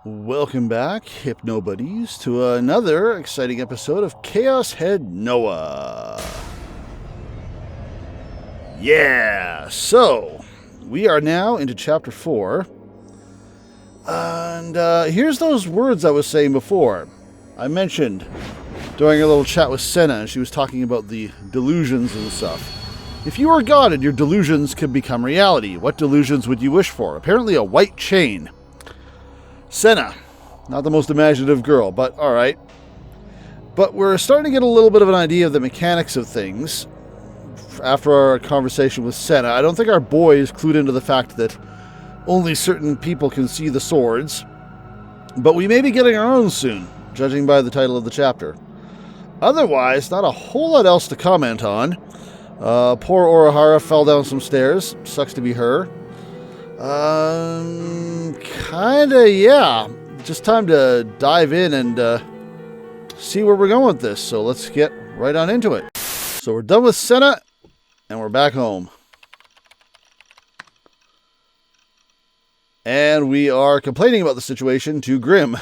Welcome back, Hypno Buddies, to another exciting episode of Chaos Head Noah. Yeah, so we are now into Chapter 4. And here's those words I was saying before. I mentioned during a little chat with Senna, and she was talking about the delusions and stuff. If you were God and your delusions could become reality, what delusions would you wish for? Apparently a white chain. Senna, not the most imaginative girl, but alright. But we're starting to get a little bit of an idea of the mechanics of things after our conversation with Senna. I don't think our boy is clued into the fact that only certain people can see the swords, but we may be getting our own soon, judging by the title of the chapter. Otherwise, not a whole lot else to comment on. Poor Orihara fell down some stairs. Sucks to be her. Kinda, yeah. Just time to dive in and see where we're going with this. So let's get right on into it. So we're done with Senna, and we're back home. And we are complaining about the situation to Grim.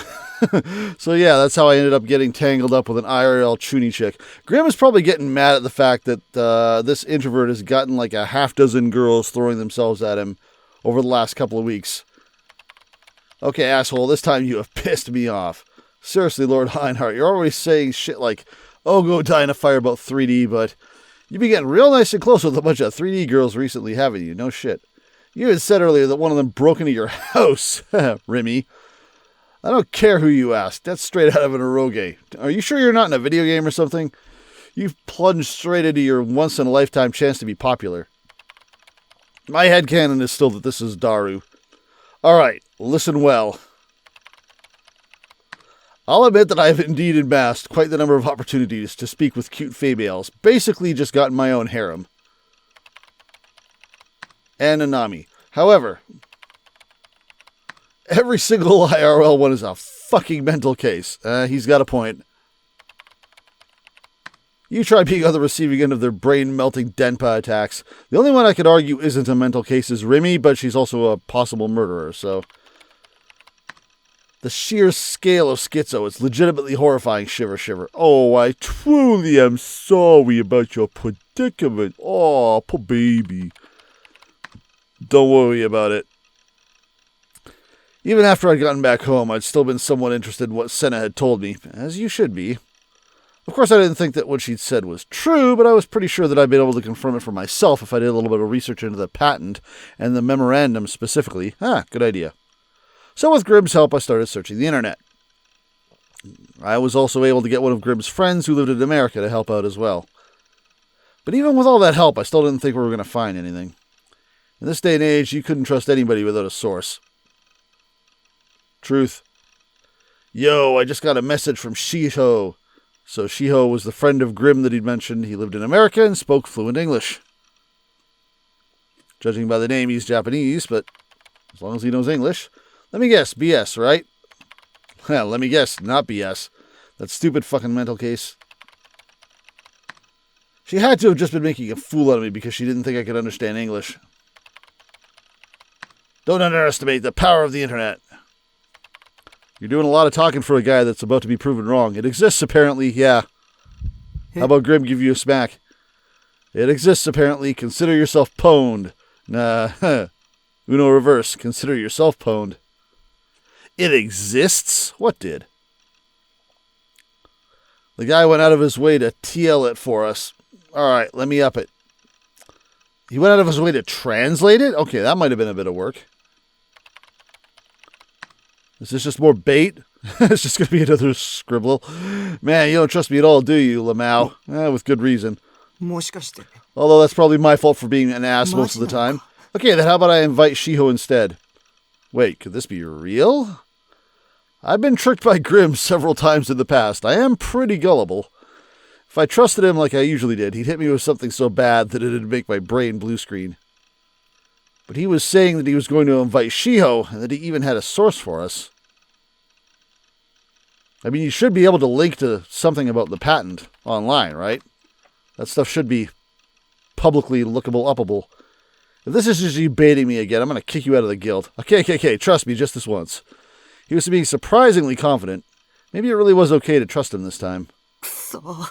So yeah, that's how I ended up getting tangled up with an IRL Chuny chick. Grim is probably getting mad at the fact that this introvert has gotten like a half dozen girls throwing themselves at him over the last couple of weeks. Okay, asshole, this time you have pissed me off. Seriously, Lord Heinhardt, you're always saying shit like, oh, go die in a fire about 3D, but you've been getting real nice and close with a bunch of 3D girls recently, haven't you? No shit. You even said earlier that one of them broke into your house, Remy. I don't care who you ask. That's straight out of an eroge. Are you sure you're not in a video game or something? You've plunged straight into your once-in-a-lifetime chance to be popular. My headcanon is still that this is Daru. Alright, listen well. I'll admit that I have indeed amassed quite the number of opportunities to speak with cute females. Basically just gotten my own harem. And Nanami. However, every single IRL one is a fucking mental case. He's got a point. You try being on the receiving end of their brain-melting Denpa attacks. The only one I could argue isn't a mental case is Remy, but she's also a possible murderer, so... The sheer scale of schizo is legitimately horrifying, shiver. Oh, I truly am sorry about your predicament. Oh, poor baby. Don't worry about it. Even after I'd gotten back home, I'd still been somewhat interested in what Senna had told me, as you should be. Of course, I didn't think that what she'd said was true, but I was pretty sure that I'd been able to confirm it for myself if I did a little bit of research into the patent and the memorandum specifically. Good idea. So with Grim's help, I started searching the internet. I was also able to get one of Grim's friends who lived in America to help out as well. But even with all that help, I still didn't think we were going to find anything. In this day and age, you couldn't trust anybody without a source. Truth. Yo, I just got a message from Shiho. So Shiho was the friend of Grim that he'd mentioned. He lived in America and spoke fluent English. Judging by the name, he's Japanese, but as long as he knows English. Let me guess, BS, right? Let me guess, not BS. That stupid fucking mental case. She had to have just been making a fool out of me because she didn't think I could understand English. Don't underestimate the power of the internet. You're doing a lot of talking for a guy that's about to be proven wrong. It exists, apparently, yeah. How about Grim give you a smack? It exists, apparently. Consider yourself pwned. Nah, Uno reverse. Consider yourself pwned. It exists? What did? The guy went out of his way to TL it for us. Alright, let me up it. He went out of his way to translate it? Okay, that might have been a bit of work. Is this just more bait? It's just going to be another scribble. Man, you don't trust me at all, do you, Lamau? With good reason. Although that's probably my fault for being an ass most of the time. Okay, then how about I invite Shiho instead? Wait, could this be real? I've been tricked by Grim several times in the past. I am pretty gullible. If I trusted him like I usually did, he'd hit me with something so bad that it'd make my brain blue screen. But he was saying that he was going to invite Shiho, and that he even had a source for us. I mean, you should be able to link to something about the patent online, right? That stuff should be publicly lookable, uppable. If this is just you baiting me again, I'm going to kick you out of the guild. Okay, trust me, just this once. He was being surprisingly confident. Maybe it really was okay to trust him this time. Damn,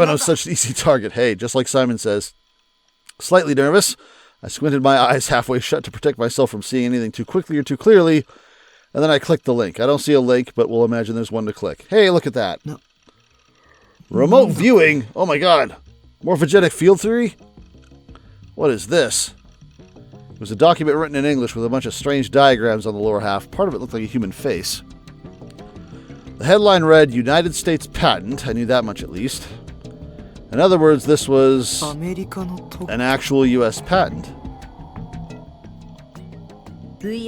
I'm such an easy target. Hey, just like Psy'Min Sezz. Slightly nervous, I squinted my eyes halfway shut to protect myself from seeing anything too quickly or too clearly, and then I clicked the link. I don't see a link, but we'll imagine there's one to click. Hey, look at that. No. Remote viewing? Oh my god. Morphogenetic field theory? What is this? It was a document written in English with a bunch of strange diagrams on the lower half. Part of it looked like a human face. The headline read, United States patent. I knew that much at least. In other words, this was an actual U.S. patent. This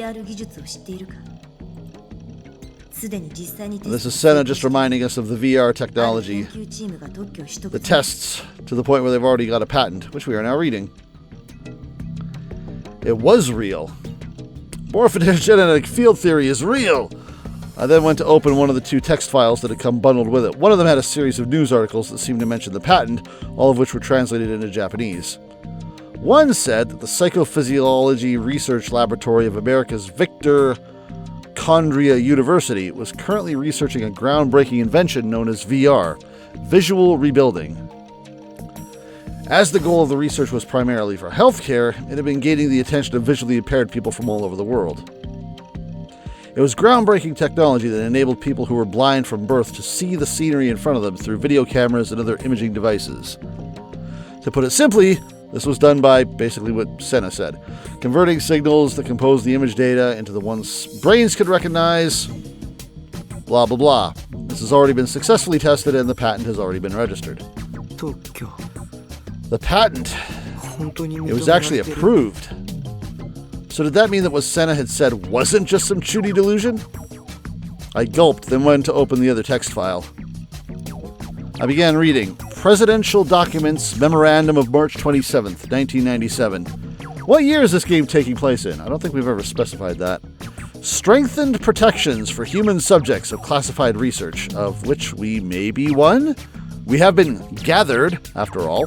is Senna just reminding us of the VR technology, the tests, to the point where they've already got a patent, which we are now reading. It was real. Morphogenetic field theory is real. I then went to open one of the two text files that had come bundled with it. One of them had a series of news articles that seemed to mention the patent, all of which were translated into Japanese. One said that the Psychophysiology Research Laboratory of America's Victor Condria University was currently researching a groundbreaking invention known as VR, visual rebuilding. As the goal of the research was primarily for healthcare, it had been gaining the attention of visually impaired people from all over the world. It was groundbreaking technology that enabled people who were blind from birth to see the scenery in front of them through video cameras and other imaging devices. To put it simply, this was done by basically what Senna said, converting signals that compose the image data into the ones brains could recognize, blah blah blah. This has already been successfully tested and the patent has already been registered. The patent, it was actually approved. So did that mean that what Senna had said wasn't just some Chudy delusion? I gulped, then went to open the other text file. I began reading, Presidential Documents, Memorandum of March 27th, 1997. What year is this game taking place in? I don't think we've ever specified that. Strengthened protections for human subjects of classified research, of which we may be one? We have been gathered, after all.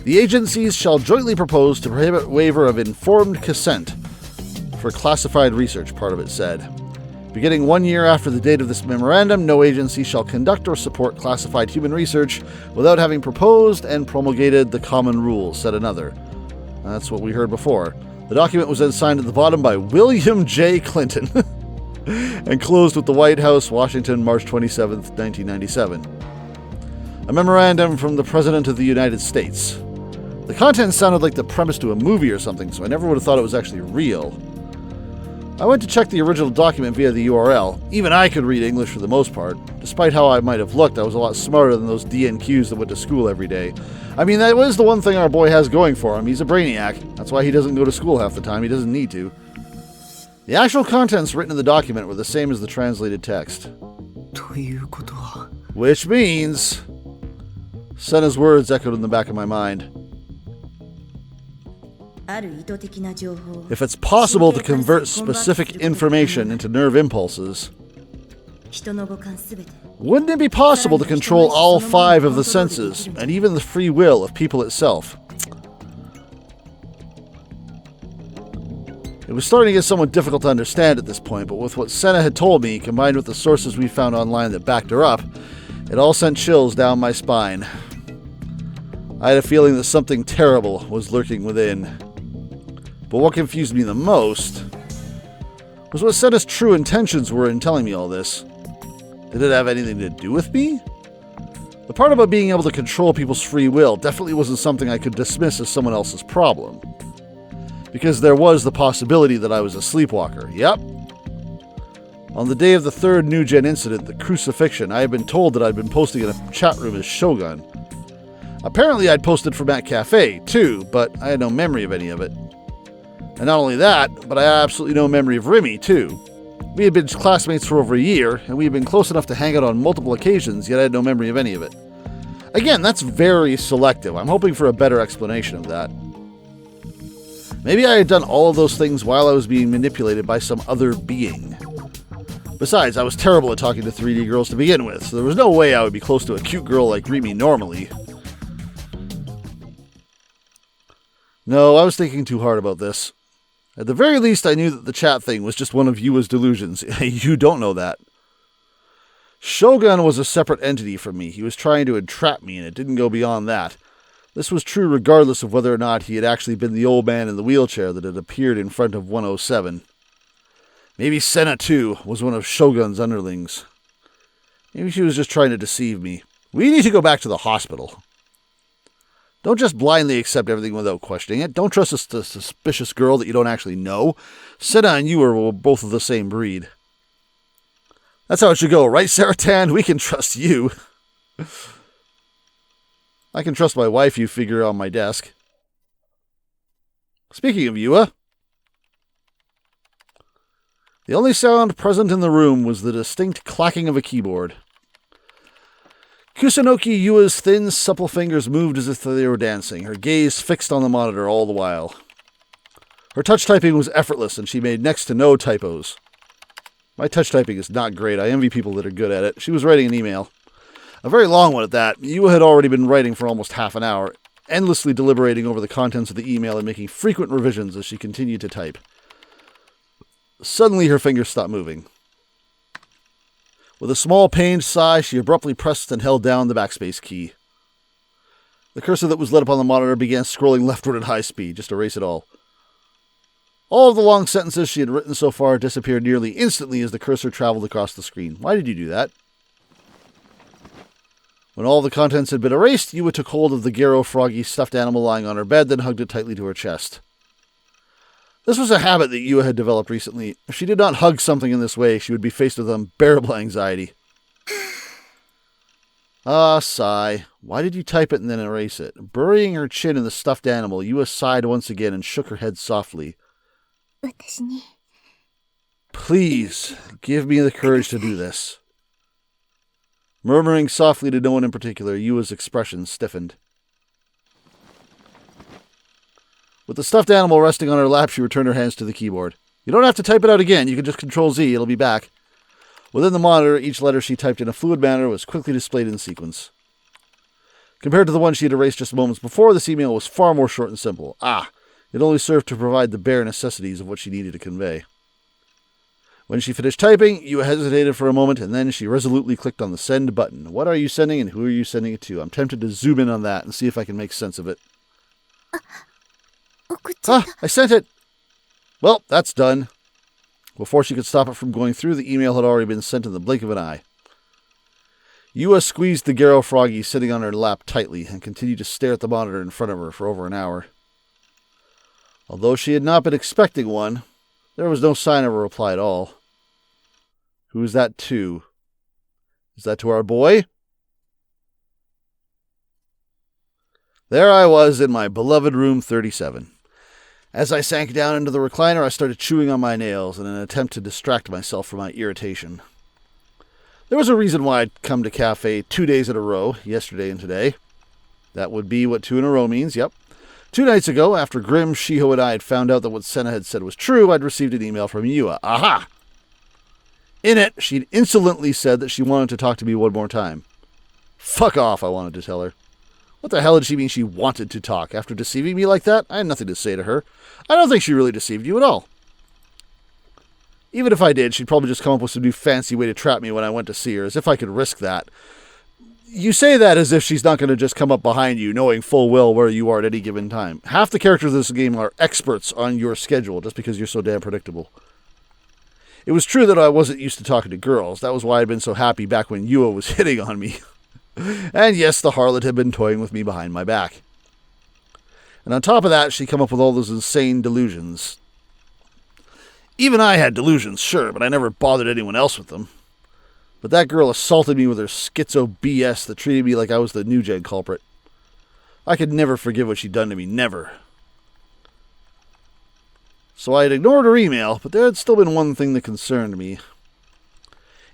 The agencies shall jointly propose to prohibit waiver of informed consent for classified research, part of it said. Beginning 1 year after the date of this memorandum, no agency shall conduct or support classified human research without having proposed and promulgated the common rules, said another. That's what we heard before. The document was then signed at the bottom by William J. Clinton and closed with the White House, Washington, March 27, 1997. A memorandum from the President of the United States. The content sounded like the premise to a movie or something, so I never would have thought it was actually real. I went to check the original document via the URL. Even I could read English for the most part. Despite how I might have looked, I was a lot smarter than those DNQs that went to school every day. I mean, that was the one thing our boy has going for him. He's a brainiac. That's why he doesn't go to school half the time. He doesn't need to. The actual contents written in the document were the same as the translated text. Which means... Senna's words echoed in the back of my mind. If it's possible to convert specific information into nerve impulses, wouldn't it be possible to control all 5 of the senses, and even the free will of people itself? It was starting to get somewhat difficult to understand at this point, but with what Senna had told me, combined with the sources we found online that backed her up, it all sent chills down my spine. I had a feeling that something terrible was lurking within. But what confused me the most was what Senna's true intentions were in telling me all this. Did it have anything to do with me? The part about being able to control people's free will definitely wasn't something I could dismiss as someone else's problem. Because there was the possibility that I was a sleepwalker, yep. On the day of the 3rd New Gen incident, the crucifixion, I had been told that I'd been posting in a chat room as Shogun. Apparently I'd posted from that cafe, too, but I had no memory of any of it. And not only that, but I had absolutely no memory of Remy, too. We had been classmates for over a year, and we had been close enough to hang out on multiple occasions, yet I had no memory of any of it. Again, that's very selective. I'm hoping for a better explanation of that. Maybe I had done all of those things while I was being manipulated by some other being. Besides, I was terrible at talking to 3D girls to begin with, so there was no way I would be close to a cute girl like Remy normally. No, I was thinking too hard about this. At the very least, I knew that the chat thing was just one of Yua's delusions. You don't know that. Shogun was a separate entity from me. He was trying to entrap me, and it didn't go beyond that. This was true regardless of whether or not he had actually been the old man in the wheelchair that had appeared in front of 107. Maybe Senna, too, was one of Shogun's underlings. Maybe she was just trying to deceive me. We need to go back to the hospital. Don't just blindly accept everything without questioning it. Don't trust a suspicious girl that you don't actually know. Senna and you are both of the same breed. That's how it should go, right, Saratan? We can trust you. I can trust my wife, you figure on my desk. Speaking of Yua, the only sound present in the room was the distinct clacking of a keyboard. Kusunoki Yua's thin, supple fingers moved as if they were dancing, her gaze fixed on the monitor all the while. Her touch typing was effortless, and she made next to no typos. My touch typing is not great. I envy people that are good at it. She was writing an email. A very long one at that. Yua had already been writing for almost half an hour, endlessly deliberating over the contents of the email and making frequent revisions as she continued to type. Suddenly her fingers stopped moving. With a small pained sigh, she abruptly pressed and held down the backspace key. The cursor that was lit up on the monitor began scrolling leftward at high speed, just to erase it all. All of the long sentences she had written so far disappeared nearly instantly as the cursor traveled across the screen. Why did you do that? When all the contents had been erased, Yua took hold of the Gero Froggy stuffed animal lying on her bed, then hugged it tightly to her chest. This was a habit that Yua had developed recently. If she did not hug something in this way, she would be faced with unbearable anxiety. Ah, sigh. Why did you type it and then erase it? Burying her chin in the stuffed animal, Yua sighed once again and shook her head softly. Please, give me the courage to do this. Murmuring softly to no one in particular, Yua's expression stiffened. With the stuffed animal resting on her lap, she returned her hands to the keyboard. You don't have to type it out again. You can just Control-Z. It'll be back. Within the monitor, each letter she typed in a fluid manner was quickly displayed in sequence. Compared to the one she had erased just moments before, this email was far more short and simple. It only served to provide the bare necessities of what she needed to convey. When she finished typing, Yua hesitated for a moment, and then she resolutely clicked on the send button. What are you sending, and who are you sending it to? I'm tempted to zoom in on that and see if I can make sense of it. I sent it! Well, that's done. Before she could stop it from going through, the email had already been sent in the blink of an eye. Yua squeezed the Gero Froggy sitting on her lap tightly and continued to stare at the monitor in front of her for over an hour. Although she had not been expecting one, there was no sign of a reply at all. Who is that to? Is that to our boy? There I was in my beloved room 37. As I sank down into the recliner, I started chewing on my nails in an attempt to distract myself from my irritation. There was a reason why I'd come to cafe 2 days in a row, yesterday and today. That would be what 2 in a row means, yep. 2 nights ago, after Grim, Shiho, and I had found out that what Senna had said was true, I'd received an email from Yua. Aha! In it, she'd insolently said that she wanted to talk to me one more time. Fuck off, I wanted to tell her. What the hell did she mean she wanted to talk? After deceiving me like that, I had nothing to say to her. I don't think she really deceived you at all. Even if I did, she'd probably just come up with some new fancy way to trap me when I went to see her, as if I could risk that. You say that as if she's not going to just come up behind you, knowing full well where you are at any given time. Half the characters in this game are experts on your schedule, just because you're so damn predictable. It was true that I wasn't used to talking to girls. That was why I'd been so happy back when Yua was hitting on me. And yes, the harlot had been toying with me behind my back. And on top of that, she'd come up with all those insane delusions. Even I had delusions, sure, but I never bothered anyone else with them. But that girl assaulted me with her schizo BS that treated me like I was the new gen culprit. I could never forgive what she'd done to me, never. So I had ignored her email, but there had still been one thing that concerned me.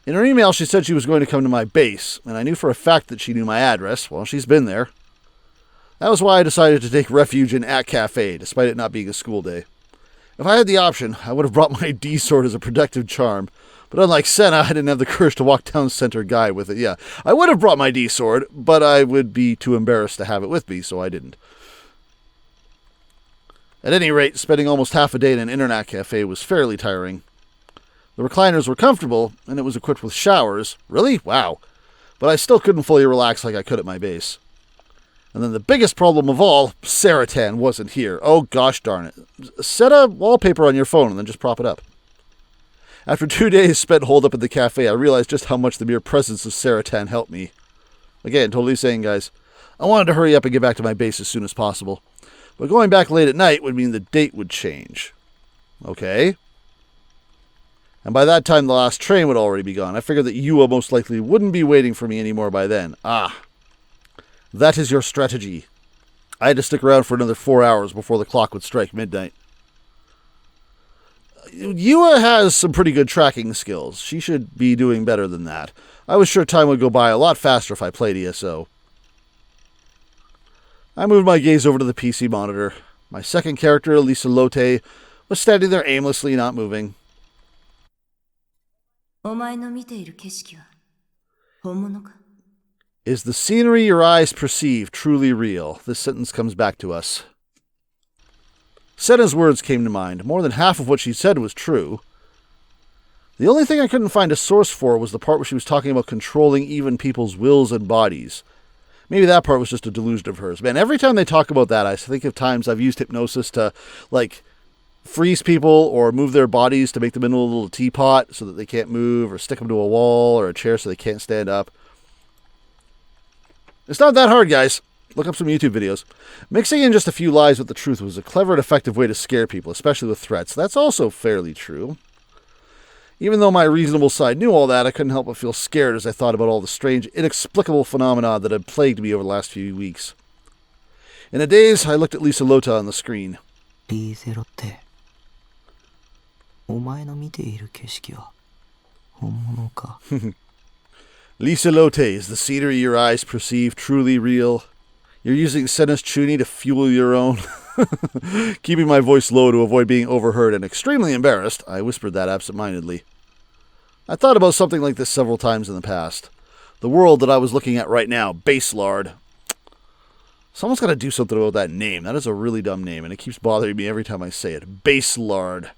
In her email, she said she was going to come to my base, and I knew for a fact that she knew my address. Well, she's been there. That was why I decided to take refuge in At Cafe, despite it not being a school day. If I had the option, I would have brought my D-sword as a protective charm, but unlike Senna, I didn't have the courage to walk down Center Guy with it. Yeah, I would have brought my D-sword, but I would be too embarrassed to have it with me, so I didn't. At any rate, spending almost half a day in an internet cafe was fairly tiring. The recliners were comfortable, and it was equipped with showers. Really? Wow. But I still couldn't fully relax like I could at my base. And then the biggest problem of all, Saratan wasn't here. Oh gosh darn it. Set a wallpaper on your phone and then just prop it up. After 2 days spent holed up at the cafe, I realized just how much the mere presence of Saratan helped me. Again, totally sane, guys. I wanted to hurry up and get back to my base as soon as possible. But going back late at night would mean the date would change. Okay. And by that time, the last train would already be gone. I figured that Yua most likely wouldn't be waiting for me anymore by then. Ah. That is your strategy. I had to stick around for another 4 hours before the clock would strike midnight. Yua has some pretty good tracking skills. She should be doing better than that. I was sure time would go by a lot faster if I played ESO. I moved my gaze over to the PC monitor. My second character, Lisa Lotte, was standing there aimlessly, not moving. Is the scenery your eyes perceive truly real? This sentence comes back to us. Senna's words came to mind. More than half of what she said was true. The only thing I couldn't find a source for was the part where she was talking about controlling even people's wills and bodies. Maybe that part was just a delusion of hers. Man, every time they talk about that, I think of times I've used hypnosis to, freeze people or move their bodies to make them into a little teapot so that they can't move, or stick them to a wall or a chair so they can't stand up. It's not that hard, guys. Look up some YouTube videos. Mixing in just a few lies with the truth was a clever and effective way to scare people, especially with threats. That's also fairly true. Even though my reasonable side knew all that, I couldn't help but feel scared as I thought about all the strange, inexplicable phenomena that had plagued me over the last few weeks. In a daze, I looked at Lisa Lotte on the screen. Lisa Lotte. Lisa Lotte, is the scenery your eyes perceive truly real? You're using Senna's Chuni to fuel your own? Keeping my voice low to avoid being overheard and extremely embarrassed, I whispered that absent-mindedly. I thought about something like this several times in the past. The world that I was looking at right now, Baselard. Someone's got to do something about that name. That is a really dumb name, and it keeps bothering me every time I say it. Baselard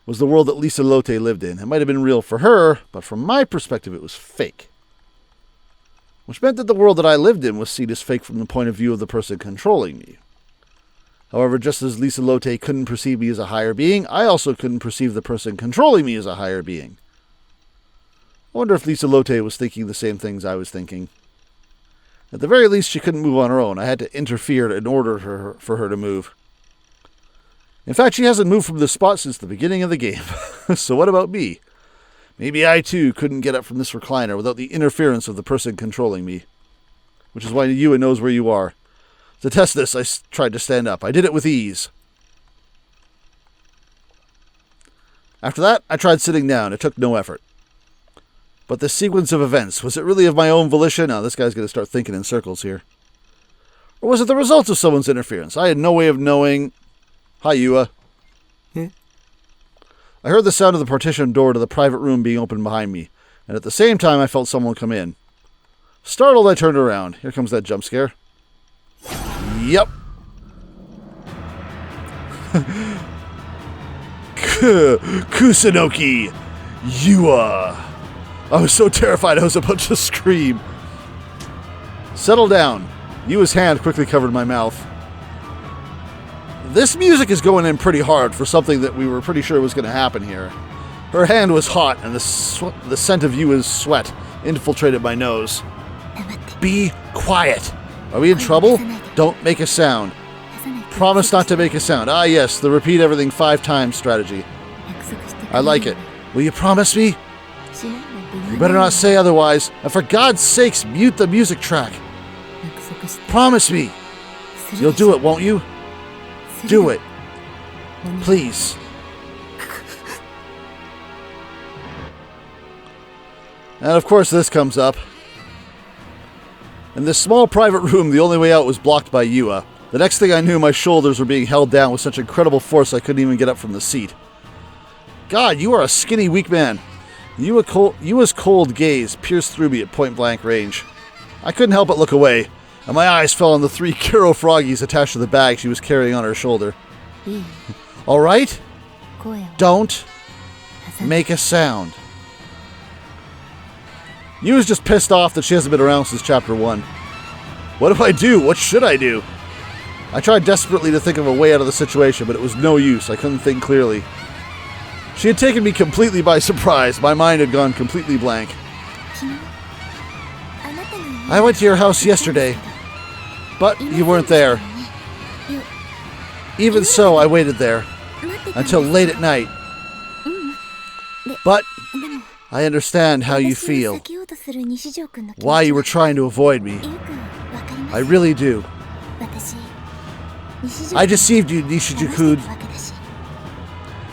was the world that Lisa Lotte lived in. It might have been real for her, but from my perspective, it was fake. Which meant that the world that I lived in was seen as fake from the point of view of the person controlling me. However, just as Lisa Lotte couldn't perceive me as a higher being, I also couldn't perceive the person controlling me as a higher being. I wonder if Lisa Lotte was thinking the same things I was thinking. At the very least, she couldn't move on her own. I had to interfere in order for her to move. In fact, she hasn't moved from this spot since the beginning of the game. So what about me? Maybe I, too, couldn't get up from this recliner without the interference of the person controlling me. Which is why Yua knows where you are. To test this, I tried to stand up. I did it with ease. After that, I tried sitting down. It took no effort. But this sequence of events, was it really of my own volition? Now, this guy's going to start thinking in circles here. Or was it the result of someone's interference? I had no way of knowing. Hi, Yua. I heard the sound of the partition door to the private room being opened behind me, and at the same time I felt someone come in. Startled, I turned around. Here comes that jump scare. Yep. Kusunoki! Yua! I was so terrified I was about to scream. Settle down. Yua's hand quickly covered my mouth. This music is going in pretty hard for something that we were pretty sure was going to happen here. Her hand was hot, and the scent of Yua's sweat infiltrated my nose. Be quiet. Are we in trouble? Don't make a sound. Promise not to make a sound. Ah, yes, the repeat everything 5 times strategy. I like it. Will you promise me? You better not say otherwise. And for God's sakes, mute the music track. Promise me. You'll do it, won't you? Do it. Please. And of course this comes up. In this small private room, the only way out was blocked by Yua. The next thing I knew, my shoulders were being held down with such incredible force I couldn't even get up from the seat. God, you are a skinny, weak man. Yua's cold gaze pierced through me at point-blank range. I couldn't help but look away, and my eyes fell on the 3 Kiro froggies attached to the bag she was carrying on her shoulder. All right? Don't make a sound. Yu's just pissed off that she hasn't been around since chapter 1. What do I do? What should I do? I tried desperately to think of a way out of the situation, but it was no use. I couldn't think clearly. She had taken me completely by surprise. My mind had gone completely blank. I went to your house yesterday, but you weren't there. Even so, I waited there until late at night. But I understand how you feel. Why you were trying to avoid me. I really do. I deceived you, Nishijukun.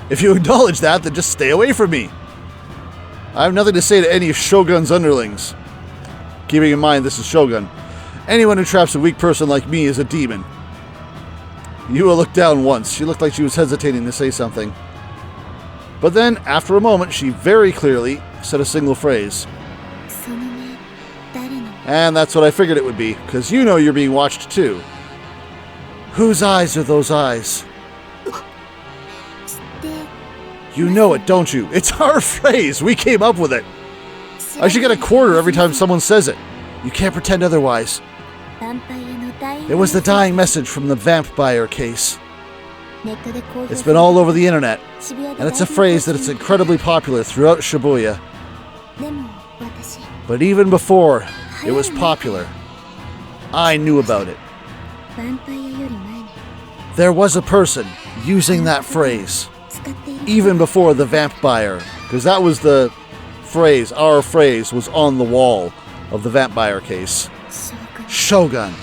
If you acknowledge that, then just stay away from me. I have nothing to say to any of Shogun's underlings. Keeping in mind this is Shogun. Anyone who traps a weak person like me is a demon. Yua looked down once. She looked like she was hesitating to say something. But then, after a moment, she very clearly said a single phrase. And that's what I figured it would be, because you know you're being watched too. Whose eyes are those eyes? You know it, don't you? It's our phrase. We came up with it. I should get a quarter every time someone says it. You can't pretend otherwise. It was the dying message from the vampire case. It's been all over the internet, and it's a phrase that is incredibly popular throughout Shibuya. But even before it was popular, I knew about it. There was a person using that phrase, even before the vampire, because that was the phrase, our phrase was on the wall of the vampire case. Shogun.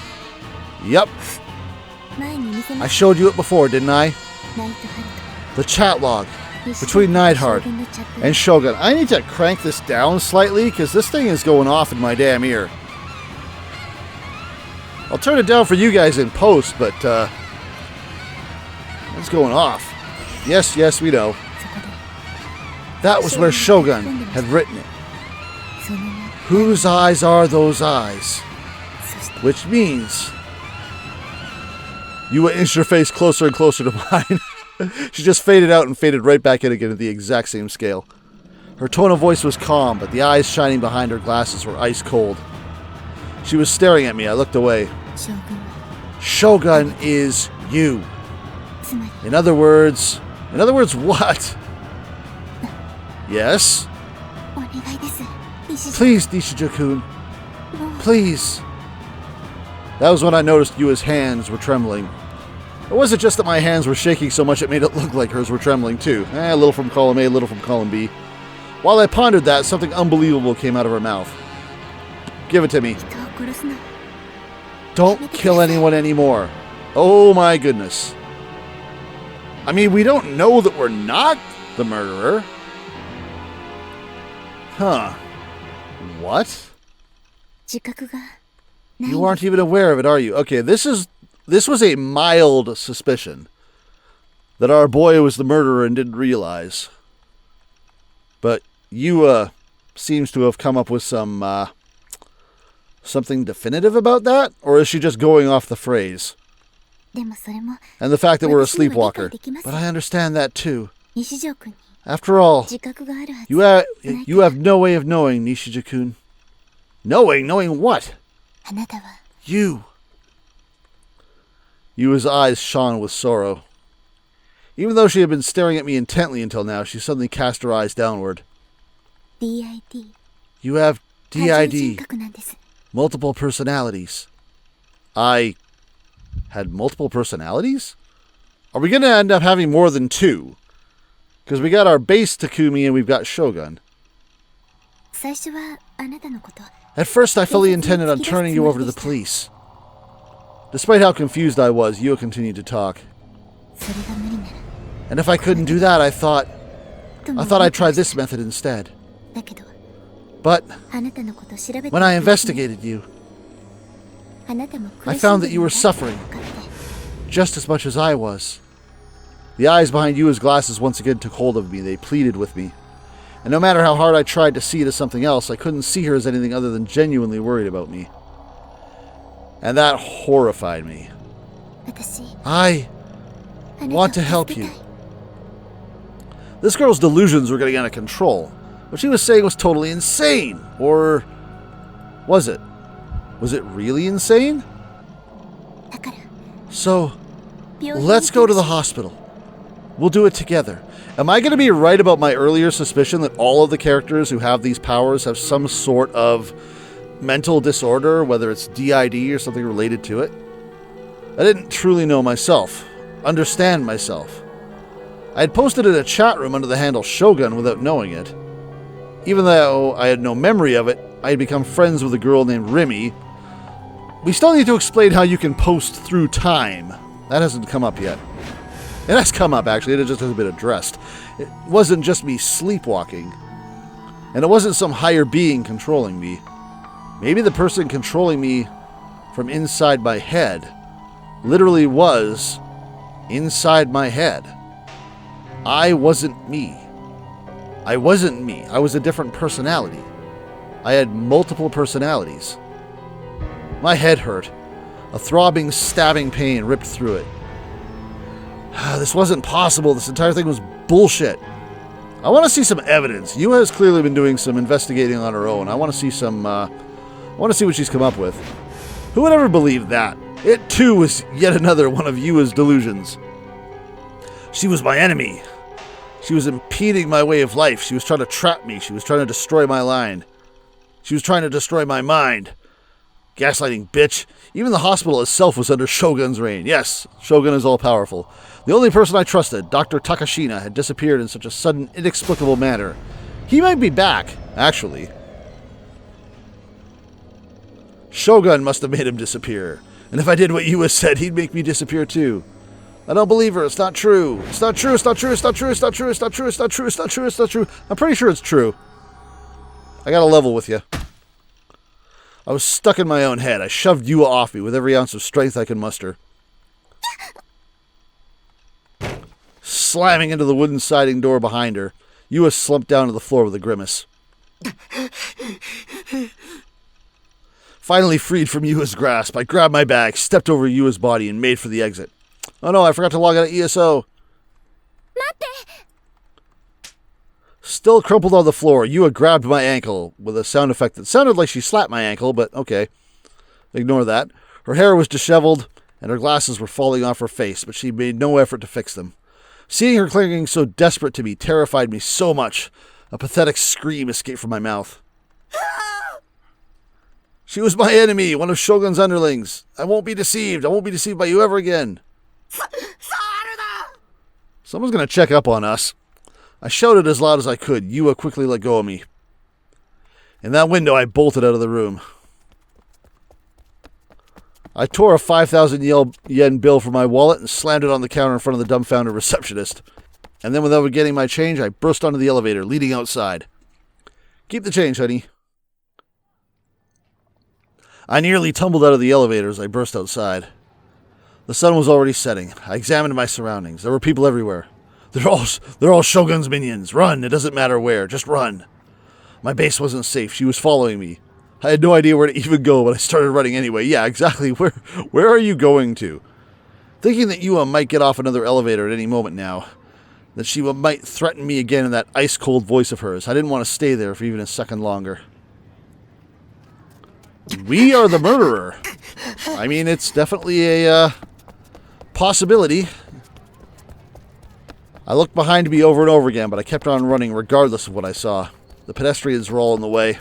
Yep. I showed you it before, didn't I? The chat log between Neidhart and Shogun. I need to crank this down slightly because this thing is going off in my damn ear. I'll turn it down for you guys in post, but it's going off. Yes, yes, we know. That was where Shogun had written it. Whose eyes are those eyes? Which means... Yua inched her face closer and closer to mine. She just faded out and faded right back in again at the exact same scale. Her tone of voice was calm, but the eyes shining behind her glasses were ice cold. She was staring at me. I looked away. Shogun is you. In other words what? Yes? Please, Nishijukun. Please. That was when I noticed Yua's hands were trembling. Or was it just that my hands were shaking so much it made it look like hers were trembling too? A little from column A, a little from column B. While I pondered that, something unbelievable came out of her mouth. Give it to me. Don't kill anyone anymore. Oh my goodness. I mean, we don't know that we're not the murderer. Huh. What? You aren't even aware of it, are you? Okay, this was a mild suspicion that our boy was the murderer and didn't realize. But Yua seems to have come up with some something definitive about that, or is she just going off the phrase? And the fact that we're a sleepwalker. But I understand that too. After all, you have no way of knowing, Nishijukun. Knowing what? You. Yua's eyes shone with sorrow. Even though she had been staring at me intently until now, she suddenly cast her eyes downward. You have DID. Multiple personalities. I had multiple personalities? Are we going to end up having more than two? Because we got our base Takumi and we've got Shogun. At first, I fully intended on turning you over to the police. Despite how confused I was, Yua continued to talk. And if I couldn't do that, I thought I'd try this method instead. But when I investigated you, I found that you were suffering just as much as I was. The eyes behind Yua's glasses once again took hold of me. They pleaded with me. And no matter how hard I tried to see it as something else, I couldn't see her as anything other than genuinely worried about me. And that horrified me. I want to help you. This girl's delusions were getting out of control. What she was saying was totally insane. Or was it? Was it really insane? So, let's go to the hospital. We'll do it together. Am I going to be right about my earlier suspicion that all of the characters who have these powers have some sort of mental disorder, whether it's DID or something related to it? I didn't truly know myself, understand myself. I had posted in a chat room under the handle Shogun without knowing it. Even though I had no memory of it, I had become friends with a girl named Remy. We still need to explain how you can post through time. That hasn't come up yet. It has come up, actually. It just hasn't been addressed. It wasn't just me sleepwalking. And it wasn't some higher being controlling me. Maybe the person controlling me from inside my head literally was inside my head. I wasn't me. I wasn't me. I was a different personality. I had multiple personalities. My head hurt. A throbbing, stabbing pain ripped through it. This wasn't possible. This entire thing was bullshit. I want to see some evidence. Yua has clearly been doing some investigating on her own. I want to see some, I want to see what she's come up with. Who would ever believe that? It, too, was yet another one of Yua's delusions. She was my enemy. She was impeding my way of life. She was trying to trap me. She was trying to destroy my line. She was trying to destroy my mind. Gaslighting bitch. Even the hospital itself was under Shogun's reign. Yes, Shogun is all-powerful. The only person I trusted, Dr. Takashina, had disappeared in such a sudden, inexplicable manner. He might be back, actually. Shogun must have made him disappear. And if I did what Yua said, he'd make me disappear too. I don't believe her. It's not true. It's not true. It's not true. It's not true. It's not true. It's not true. It's not true. It's not true. It's not true. I'm pretty sure it's true. I got a level with you. I was stuck in my own head. I shoved Yua off me with every ounce of strength I could muster. Slamming into the wooden siding door behind her, Yua slumped down to the floor with a grimace. Finally freed from Yua's grasp, I grabbed my bag, stepped over Yua's body, and made for the exit. Oh no, I forgot to log out of ESO. Still crumpled on the floor, Yua grabbed my ankle with a sound effect that sounded like she slapped my ankle, but okay. Ignore that. Her hair was disheveled, and her glasses were falling off her face, but she made no effort to fix them. Seeing her clinging so desperate to me terrified me so much. A pathetic scream escaped from my mouth. She was my enemy, one of Shogun's underlings. I won't be deceived. I won't be deceived by you ever again. Someone's going to check up on us. I shouted as loud as I could. Yua quickly let go of me. In that window, I bolted out of the room. I tore a 5,000 yen bill from my wallet and slammed it on the counter in front of the dumbfounded receptionist. And then without getting my change, I burst onto the elevator, leading outside. Keep the change, honey. I nearly tumbled out of the elevator as I burst outside. The sun was already setting. I examined my surroundings. There were people everywhere. They're all Shogun's minions. Run, it doesn't matter where, just run. My base wasn't safe. She was following me. I had no idea where to even go, but I started running anyway. Yeah, exactly. Where are you going to? Thinking that Yua might get off another elevator at any moment now. That she might threaten me again in that ice-cold voice of hers. I didn't want to stay there for even a second longer. We are the murderer. I mean, it's definitely a possibility. I looked behind me over and over again, but I kept on running regardless of what I saw. The pedestrians were all in the way.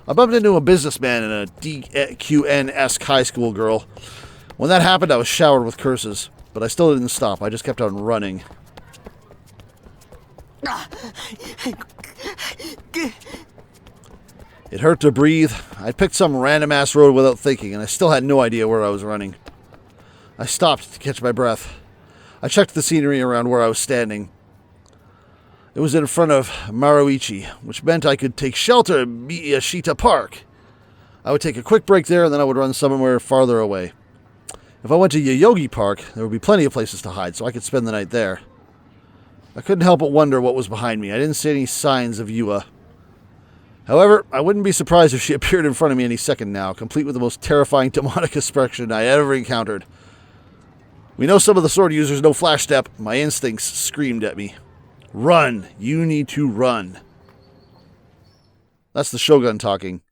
I bumped into a businessman and a DQN-esque high school girl. When that happened, I was showered with curses, but I still didn't stop. I just kept on running. It hurt to breathe. I picked some random-ass road without thinking, and I still had no idea where I was running. I stopped to catch my breath. I checked the scenery around where I was standing. It was in front of Maruichi, which meant I could take shelter at Miyashita Park. I would take a quick break there, and then I would run somewhere farther away. If I went to Yoyogi Park, there would be plenty of places to hide, so I could spend the night there. I couldn't help but wonder what was behind me. I didn't see any signs of Yua. However, I wouldn't be surprised if she appeared in front of me any second now, complete with the most terrifying demonic expression I ever encountered. We know some of the sword users know flash step. My instincts screamed at me. Run. You need to run. That's the Shogun talking.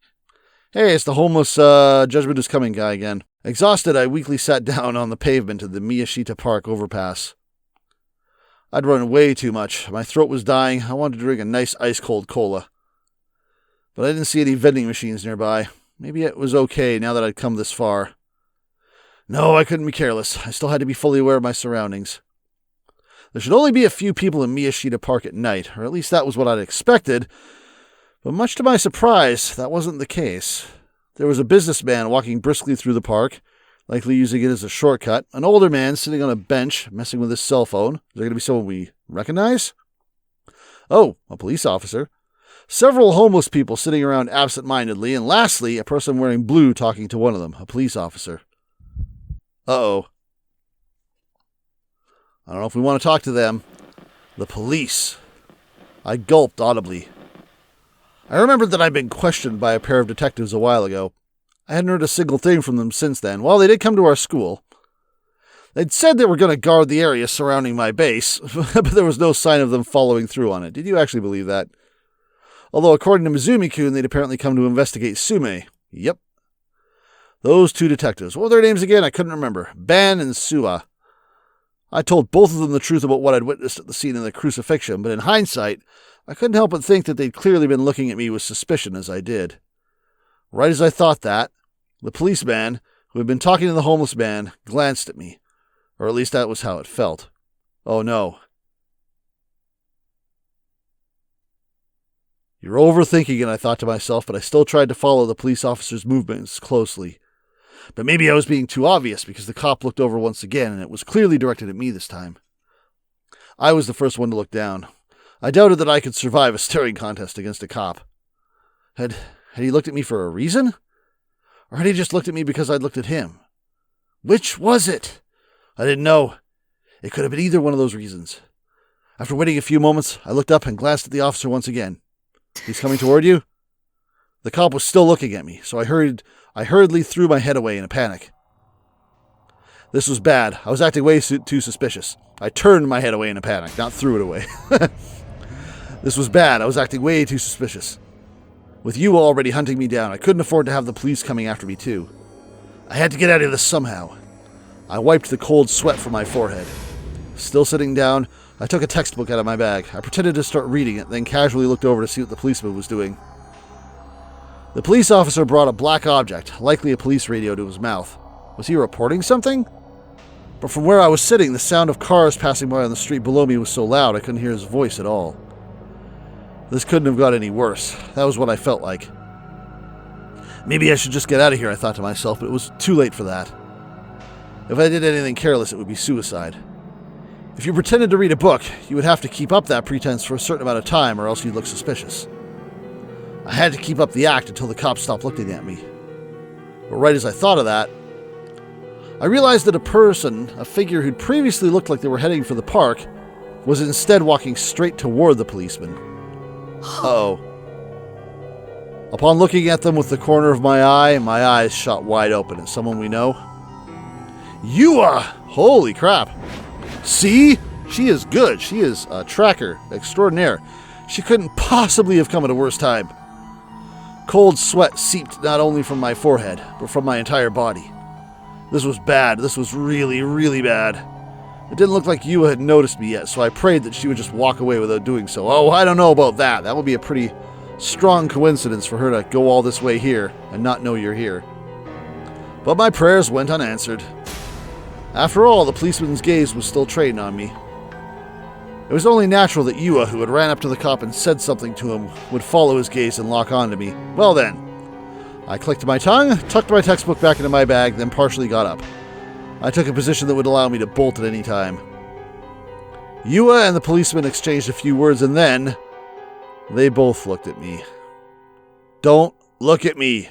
Hey, it's the homeless Judgment is Coming guy again. Exhausted, I weakly sat down on the pavement of the Miyashita Park overpass. I'd run way too much. My throat was dying. I wanted to drink a nice ice-cold cola. But I didn't see any vending machines nearby. Maybe it was okay now that I'd come this far. No, I couldn't be careless. I still had to be fully aware of my surroundings. There should only be a few people in Miyashita Park at night, or at least that was what I'd expected. But much to my surprise, that wasn't the case. There was a businessman walking briskly through the park, likely using it as a shortcut, an older man sitting on a bench, messing with his cell phone. Is there going to be someone we recognize? Oh, a police officer. Several homeless people sitting around absent-mindedly, and lastly, a person wearing blue talking to one of them, a police officer. Uh-oh. I don't know if we want to talk to them. The police. I gulped audibly. I remembered that I'd been questioned by a pair of detectives a while ago. I hadn't heard a single thing from them since then. Well, they did come to our school. They'd said they were going to guard the area surrounding my base, but there was no sign of them following through on it. Did you actually believe that? Although, according to Mizumi-kun, they'd apparently come to investigate Sume. Yep. Those two detectives. What were their names again? I couldn't remember. Ban and Suwa. I told both of them the truth about what I'd witnessed at the scene of the crucifixion, but in hindsight, I couldn't help but think that they'd clearly been looking at me with suspicion as I did. Right as I thought that, the policeman, who had been talking to the homeless man, glanced at me. Or at least that was how it felt. Oh no. You're overthinking it, I thought to myself, but I still tried to follow the police officer's movements closely. But maybe I was being too obvious because the cop looked over once again, and it was clearly directed at me this time. I was the first one to look down. I doubted that I could survive a staring contest against a cop. Had he looked at me for a reason? Or had he just looked at me because I'd looked at him? Which was it? I didn't know. It could have been either one of those reasons. After waiting a few moments, I looked up and glanced at the officer once again. He's coming toward you? The cop was still looking at me, so I hurriedly threw my head away in a panic. This was bad. I was acting way too suspicious. I turned my head away in a panic, not threw it away. This was bad. I was acting way too suspicious. With you already hunting me down, I couldn't afford to have the police coming after me too. I had to get out of this somehow. I wiped the cold sweat from my forehead. Still sitting down, I took a textbook out of my bag. I pretended to start reading it, then casually looked over to see what the policeman was doing. The police officer brought a black object, likely a police radio, to his mouth. Was he reporting something? But from where I was sitting, the sound of cars passing by on the street below me was so loud I couldn't hear his voice at all. This couldn't have got any worse. That was what I felt like. Maybe I should just get out of here, I thought to myself, but it was too late for that. If I did anything careless, it would be suicide. If you pretended to read a book, you would have to keep up that pretense for a certain amount of time or else you'd look suspicious. I had to keep up the act until the cops stopped looking at me. But right as I thought of that, I realized that a figure who'd previously looked like they were heading for the park, was instead walking straight toward the policeman. Uh-oh. Upon looking at them with the corner of my eye, my eyes shot wide open. Is someone we know? Yua! Holy crap. See? She is good. She is a tracker extraordinaire. She couldn't possibly have come at a worse time. Cold sweat seeped not only from my forehead, but from my entire body. This was bad. This was really, really bad. It didn't look like Yua had noticed me yet, so I prayed that she would just walk away without doing so. Oh, I don't know about that. That would be a pretty strong coincidence for her to go all this way here and not know you're here. But my prayers went unanswered. After all, the policeman's gaze was still trained on me. It was only natural that Yua, who had ran up to the cop and said something to him, would follow his gaze and lock onto me. Well then, I clicked my tongue, tucked my textbook back into my bag, then partially got up. I took a position that would allow me to bolt at any time. Yua and the policeman exchanged a few words, and then they both looked at me. Don't look at me.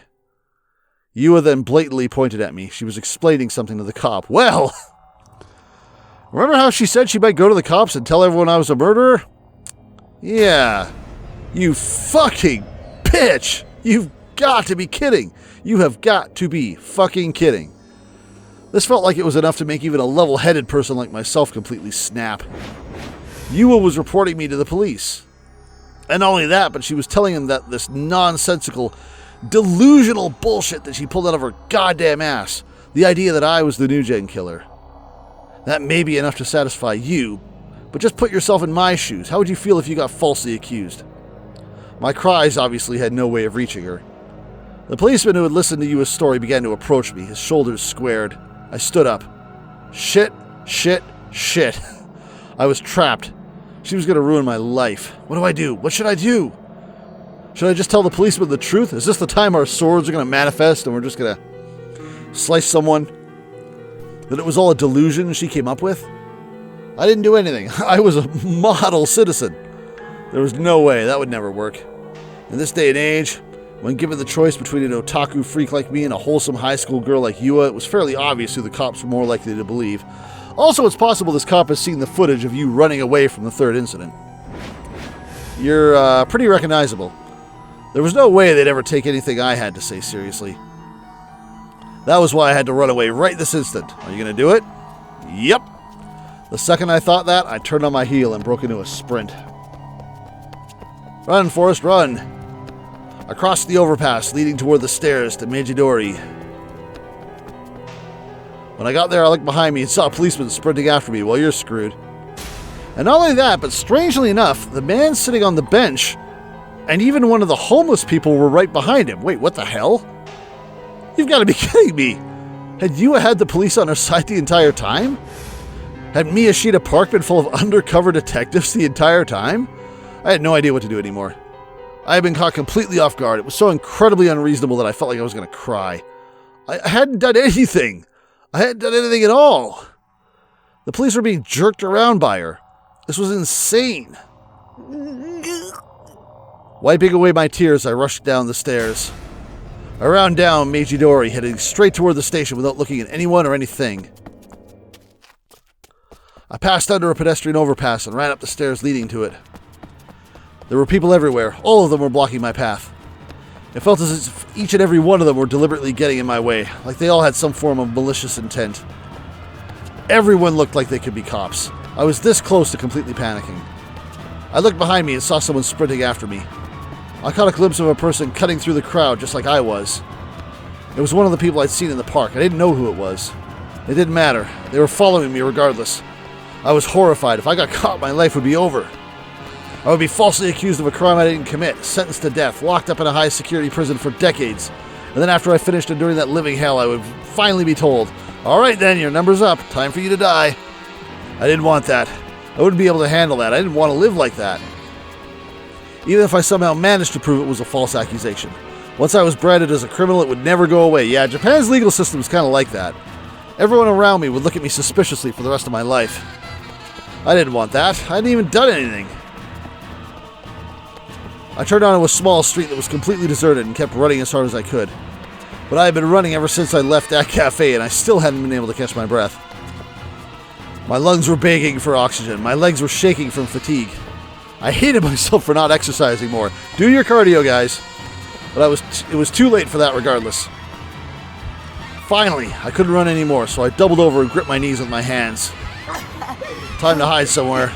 Yua then blatantly pointed at me. She was explaining something to the cop. Well, remember how she said she might go to the cops and tell everyone I was a murderer? Yeah. You fucking bitch! You've got to be kidding. You have got to be fucking kidding. This felt like it was enough to make even a level-headed person like myself completely snap. Yua was reporting me to the police. And not only that, but she was telling him that this nonsensical, delusional bullshit that she pulled out of her goddamn ass. The idea that I was the New Gen killer. That may be enough to satisfy you, but just put yourself in my shoes. How would you feel if you got falsely accused? My cries obviously had no way of reaching her. The policeman who had listened to Yua's story began to approach me, his shoulders squared. I stood up. Shit. I was trapped. She was going to ruin my life. What do I do? What should I do? Should I just tell the policeman the truth? Is this the time our swords are going to manifest and we're just going to slice someone? That it was all a delusion she came up with? I didn't do anything. I was a model citizen. There was no way. That would never work. In this day and age, when given the choice between an otaku freak like me and a wholesome high school girl like Yua, it was fairly obvious who the cops were more likely to believe. Also, it's possible this cop has seen the footage of you running away from the third incident. You're pretty recognizable. There was no way they'd ever take anything I had to say seriously. That was why I had to run away right this instant. Are you going to do it? Yep. The second I thought that, I turned on my heel and broke into a sprint. Run, Forrest, run. I crossed the overpass leading toward the stairs to Meijidori. When I got there, I looked behind me and saw a policeman sprinting after me. Well, you're screwed. And not only that, but strangely enough, the man sitting on the bench and even one of the homeless people were right behind him. Wait, what the hell? You've got to be kidding me. Had Yua had the police on her side the entire time? Had Miyashita Park been full of undercover detectives the entire time? I had no idea what to do anymore. I had been caught completely off guard. It was so incredibly unreasonable that I felt like I was going to cry. I hadn't done anything. I hadn't done anything at all. The police were being jerked around by her. This was insane. Wiping away my tears, I rushed down the stairs. I ran down Meijidori, heading straight toward the station without looking at anyone or anything. I passed under a pedestrian overpass and ran up the stairs leading to it. There were people everywhere. All of them were blocking my path. It felt as if each and every one of them were deliberately getting in my way, like they all had some form of malicious intent. Everyone looked like they could be cops. I was this close to completely panicking. I looked behind me and saw someone sprinting after me. I caught a glimpse of a person cutting through the crowd just like I was. It was one of the people I'd seen in the park. I didn't know who it was. It didn't matter. They were following me regardless. I was horrified. If I got caught, my life would be over. I would be falsely accused of a crime I didn't commit, sentenced to death, locked up in a high-security prison for decades. And then after I finished enduring that living hell, I would finally be told, "All right then, your number's up. Time for you to die." I didn't want that. I wouldn't be able to handle that. I didn't want to live like that. Even if I somehow managed to prove it was a false accusation. Once I was branded as a criminal, it would never go away. Yeah, Japan's legal system is kind of like that. Everyone around me would look at me suspiciously for the rest of my life. I didn't want that. I hadn't even done anything. I turned onto a small street that was completely deserted and kept running as hard as I could. But I had been running ever since I left that cafe, and I still hadn't been able to catch my breath. My lungs were begging for oxygen. My legs were shaking from fatigue. I hated myself for not exercising more. Do your cardio, guys. But it was too late for that regardless. Finally, I couldn't run anymore, so I doubled over and gripped my knees with my hands. Time to hide somewhere,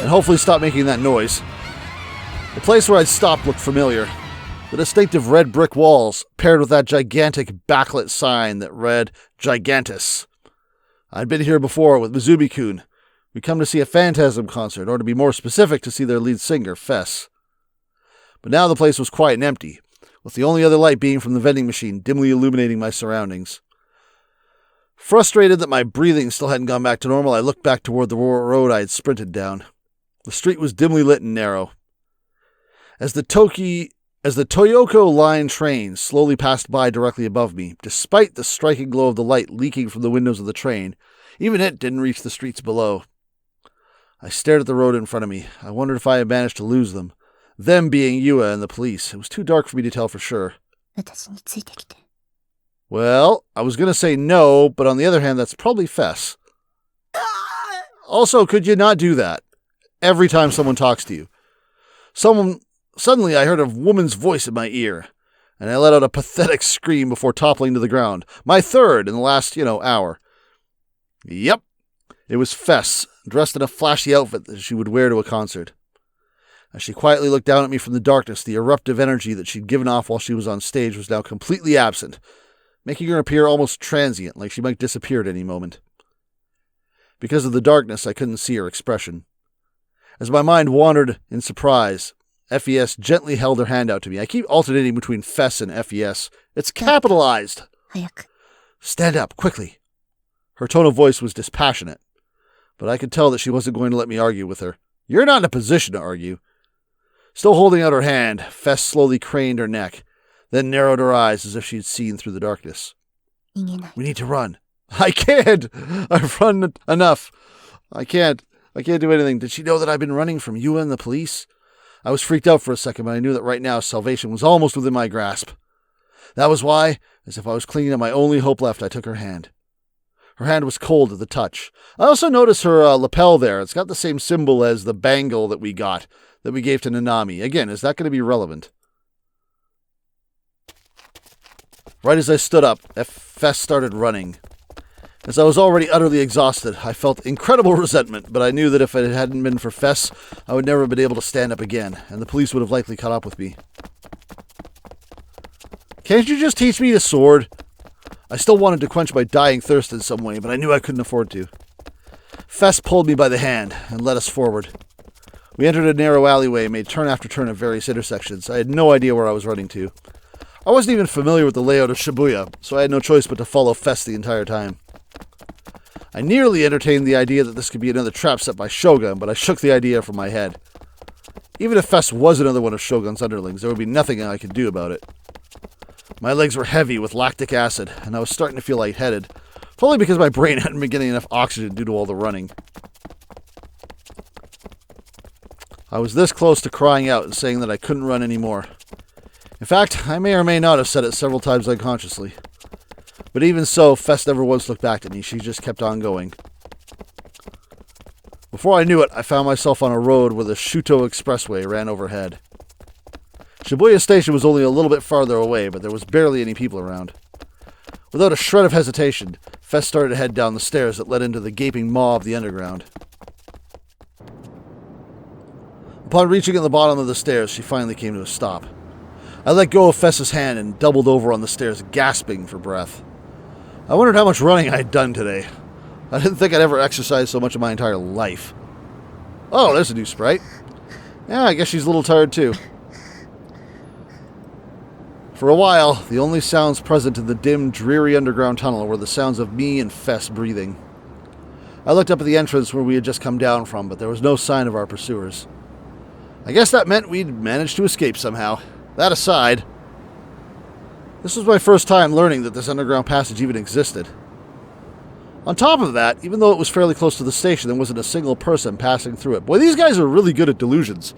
and hopefully stop making that noise. The place where I'd stopped looked familiar. The distinctive red brick walls, paired with that gigantic backlit sign that read Gigantus. I'd been here before with Mizumi-kun. We'd come to see a Phantasm concert, or to be more specific, to see their lead singer, Fess. But now the place was quiet and empty, with the only other light being from the vending machine dimly illuminating my surroundings. Frustrated that my breathing still hadn't gone back to normal, I looked back toward the road I had sprinted down. The street was dimly lit and narrow. As the Toyoko Line train slowly passed by directly above me, despite the striking glow of the light leaking from the windows of the train, even it didn't reach the streets below. I stared at the road in front of me. I wondered if I had managed to lose them. Them being Yua and the police. It was too dark for me to tell for sure. Well, I was going to say no, but on the other hand, that's probably Fess. Also, could you not do that every time someone talks to you? Suddenly, I heard a woman's voice in my ear. and I let out a pathetic scream before toppling to the ground. My third in the last, hour. Yep. It was Fess, dressed in a flashy outfit that she would wear to a concert. As she quietly looked down at me from the darkness, the eruptive energy that she'd given off while she was on stage was now completely absent, making her appear almost transient, like she might disappear at any moment. Because of the darkness, I couldn't see her expression. As my mind wandered in surprise, FES gently held her hand out to me. I keep alternating between Fess and FES. It's capitalized! Stand up, quickly. Her tone of voice was dispassionate, but I could tell that she wasn't going to let me argue with her. You're not in a position to argue. Still holding out her hand, Fess slowly craned her neck, then narrowed her eyes as if she'd seen through the darkness. We need to run. I can't! I've run enough. I can't do anything. Did she know that I've been running from you and the police? I was freaked out for a second, but I knew that right now salvation was almost within my grasp. That was why, as if I was clinging to my only hope left, I took her hand. Her hand was cold at the touch. I also noticed her lapel there. It's got the same symbol as the bangle that we gave to Nanami. Again, is that going to be relevant? Right as I stood up, Fess started running. As I was already utterly exhausted, I felt incredible resentment, but I knew that if it hadn't been for Fess, I would never have been able to stand up again, and the police would have likely caught up with me. Can't you just teach me to sword? I still wanted to quench my dying thirst in some way, but I knew I couldn't afford to. Fess pulled me by the hand and led us forward. We entered a narrow alleyway and made turn after turn at various intersections. I had no idea where I was running to. I wasn't even familiar with the layout of Shibuya, so I had no choice but to follow Fess the entire time. I nearly entertained the idea that this could be another trap set by Shogun, but I shook the idea from my head. Even if Fess was another one of Shogun's underlings, there would be nothing I could do about it. My legs were heavy with lactic acid, and I was starting to feel lightheaded, probably because my brain hadn't been getting enough oxygen due to all the running. I was this close to crying out and saying that I couldn't run anymore. In fact, I may or may not have said it several times unconsciously. But even so, Fess never once looked back at me. She just kept on going. Before I knew it, I found myself on a road where the Shuto Expressway ran overhead. Shibuya Station was only a little bit farther away, but there was barely any people around. Without a shred of hesitation, Fess started to head down the stairs that led into the gaping maw of the underground. Upon reaching at the bottom of the stairs, she finally came to a stop. I let go of Fess's hand and doubled over on the stairs, gasping for breath. I wondered how much running I had done today. I didn't think I'd ever exercised so much in my entire life. Oh, there's a new sprite. Yeah, I guess she's a little tired too. For a while, the only sounds present in the dim, dreary underground tunnel were the sounds of me and Fess breathing. I looked up at the entrance where we had just come down from, but there was no sign of our pursuers. I guess that meant we'd managed to escape somehow. That aside, this was my first time learning that this underground passage even existed. On top of that, even though it was fairly close to the station, there wasn't a single person passing through it. Boy, these guys are really good at delusions.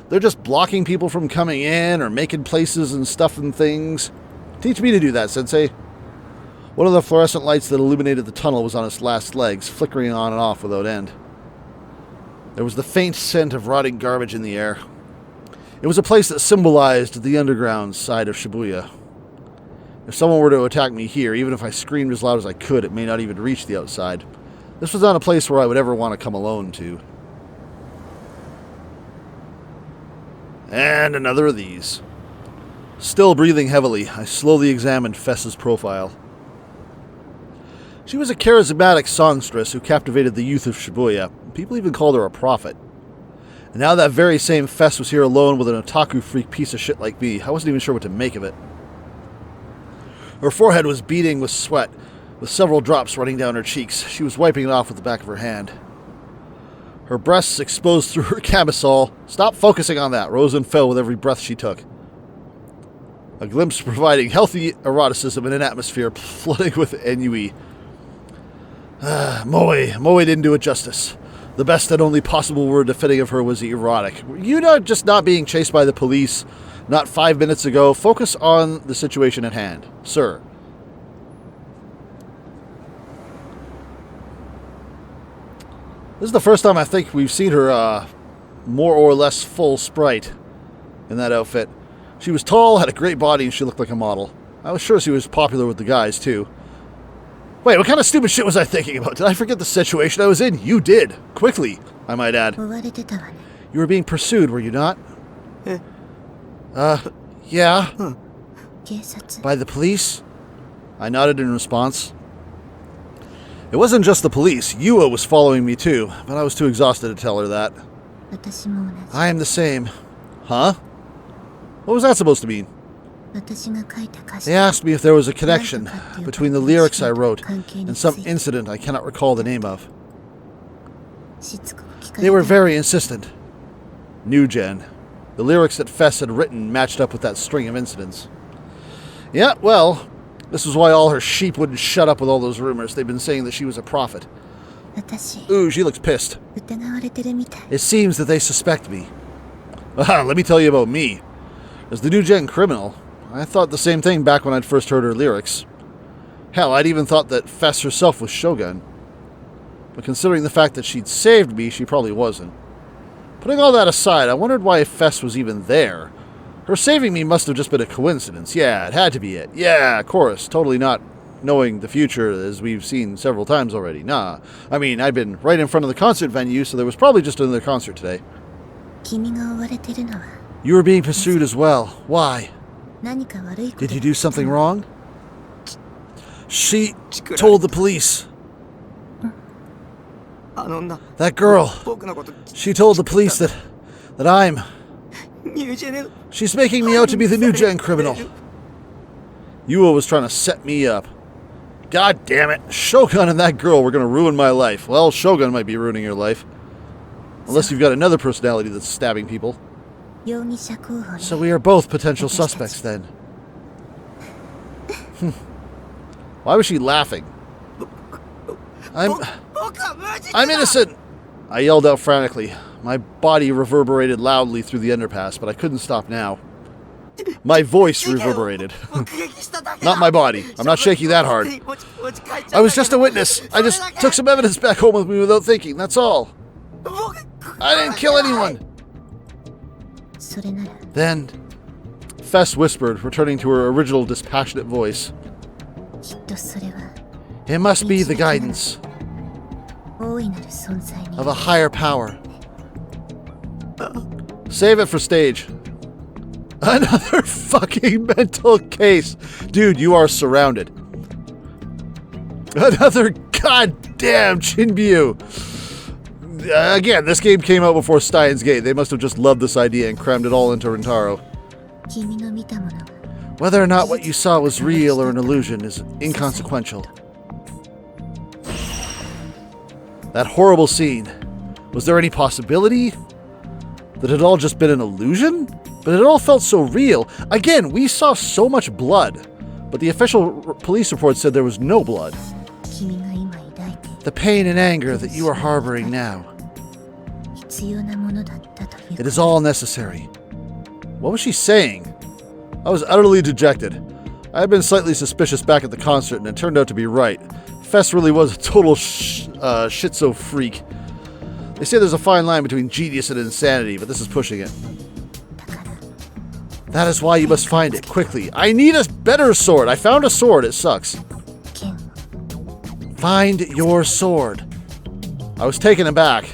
They're just blocking people from coming in or making places and stuff and things. Teach me to do that, Sensei. One of the fluorescent lights that illuminated the tunnel was on its last legs, flickering on and off without end. There was the faint scent of rotting garbage in the air. It was a place that symbolized the underground side of Shibuya. If someone were to attack me here, even if I screamed as loud as I could, it may not even reach the outside. This was not a place where I would ever want to come alone to. And another of these. Still breathing heavily, I slowly examined Fess's profile. She was a charismatic songstress who captivated the youth of Shibuya. People even called her a prophet. And now that very same Fess was here alone with an otaku freak piece of shit like me, I wasn't even sure what to make of it. Her forehead was beading with sweat, with several drops running down her cheeks. She was wiping it off with the back of her hand. Her breasts exposed through her camisole. Stop focusing on that. Rose and fell with every breath she took. A glimpse providing healthy eroticism in an atmosphere flooding with ennui. Moe didn't do it justice. The best and only possible word befitting of her was erotic. You know, just not being chased by the police not 5 minutes ago. Focus on the situation at hand, sir. This is the first time I think we've seen her more or less full sprite in that outfit. She was tall, had a great body, and she looked like a model. I was sure she was popular with the guys, too. Wait, what kind of stupid shit was I thinking about? Did I forget the situation I was in? You did. Quickly, I might add. You were being pursued, were you not? Yeah. By the police? I nodded in response. It wasn't just the police. Yua was following me too, but I was too exhausted to tell her that. I am the same. Huh? What was that supposed to mean? They asked me if there was a connection between the lyrics I wrote and some incident I cannot recall the name of. They were very insistent. New Gen. The lyrics that Fess had written matched up with that string of incidents. Yeah, well, this was why all her sheep wouldn't shut up with all those rumors. They'd been saying that she was a prophet. Ooh, she looks pissed. It seems that they suspect me. Let me tell you about me. As the New Gen criminal, I thought the same thing back when I'd first heard her lyrics. Hell, I'd even thought that Fess herself was Shogun. But considering the fact that she'd saved me, she probably wasn't. Putting all that aside, I wondered why Fess was even there. Her saving me must have just been a coincidence. Yeah, it had to be it. Yeah, of course. Totally not knowing the future, as we've seen several times already. Nah. I mean, I'd been right in front of the concert venue, so there was probably just another concert today. You were being pursued as well. Why? Did you do something wrong? She told the police. That girl. She told the police that I'm... She's making me out to be the New Gen criminal. Yua was trying to set me up. God damn it. Shogun and that girl were going to ruin my life. Well, Shogun might be ruining your life. Unless you've got another personality that's stabbing people. So we are both potential suspects then. Why was she laughing? I'm innocent! I yelled out frantically. My body reverberated loudly through the underpass, but I couldn't stop now. My voice reverberated. Not my body. I'm not shaking that hard. I was just a witness. I just took some evidence back home with me without thinking, that's all. I didn't kill anyone. Then, Fess whispered, returning to her original dispassionate voice. It must be the guidance of a higher power. Save it for stage. Another fucking mental case. Dude, you are surrounded. Another goddamn Chinbyu. Again, this game came out before Steins Gate. They must have just loved this idea and crammed it all into Rintaro. Whether or not what you saw was real or an illusion is inconsequential. That horrible scene. Was there any possibility that it had all just been an illusion? But it all felt so real. Again, we saw so much blood, but the official police report said there was no blood. The pain and anger that you are harboring now. It is all necessary. What was she saying? I was utterly dejected. I had been slightly suspicious back at the concert, and it turned out to be right. Fess really was a total shitso freak. They say there's a fine line between genius and insanity, but this is pushing it. That is why you must find it, quickly. I need a better sword. I found a sword, it sucks. Find your sword. I was taken aback.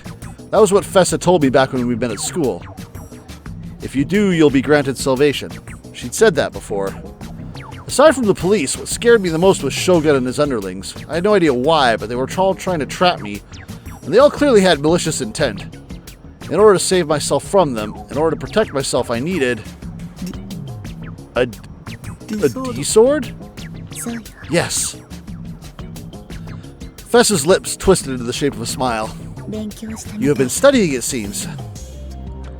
That was what Fess had told me back when we'd been at school. If you do, you'll be granted salvation. She'd said that before. Aside from the police, what scared me the most was Shogun and his underlings. I had no idea why, but they were all trying to trap me, and they all clearly had malicious intent. In order to save myself from them, in order to protect myself, I needed... A D-sword? Yes. Fess's lips twisted into the shape of a smile. You have been studying, it seems.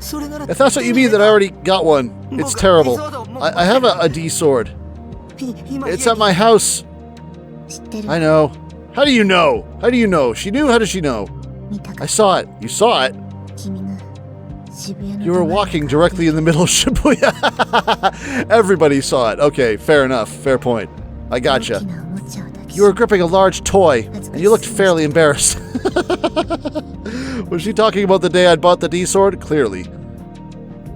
If that's what you mean, that I already got one. It's terrible. I have a D-sword. It's at my house. I know. How do you know? How do you know? She knew? How does she know? I saw it. You saw it? You were walking directly in the middle of Shibuya. Everybody saw it. Okay, fair enough. Fair point. I gotcha. You were gripping a large toy, and you looked fairly embarrassed. Was she talking about the day I bought the D-sword? Clearly.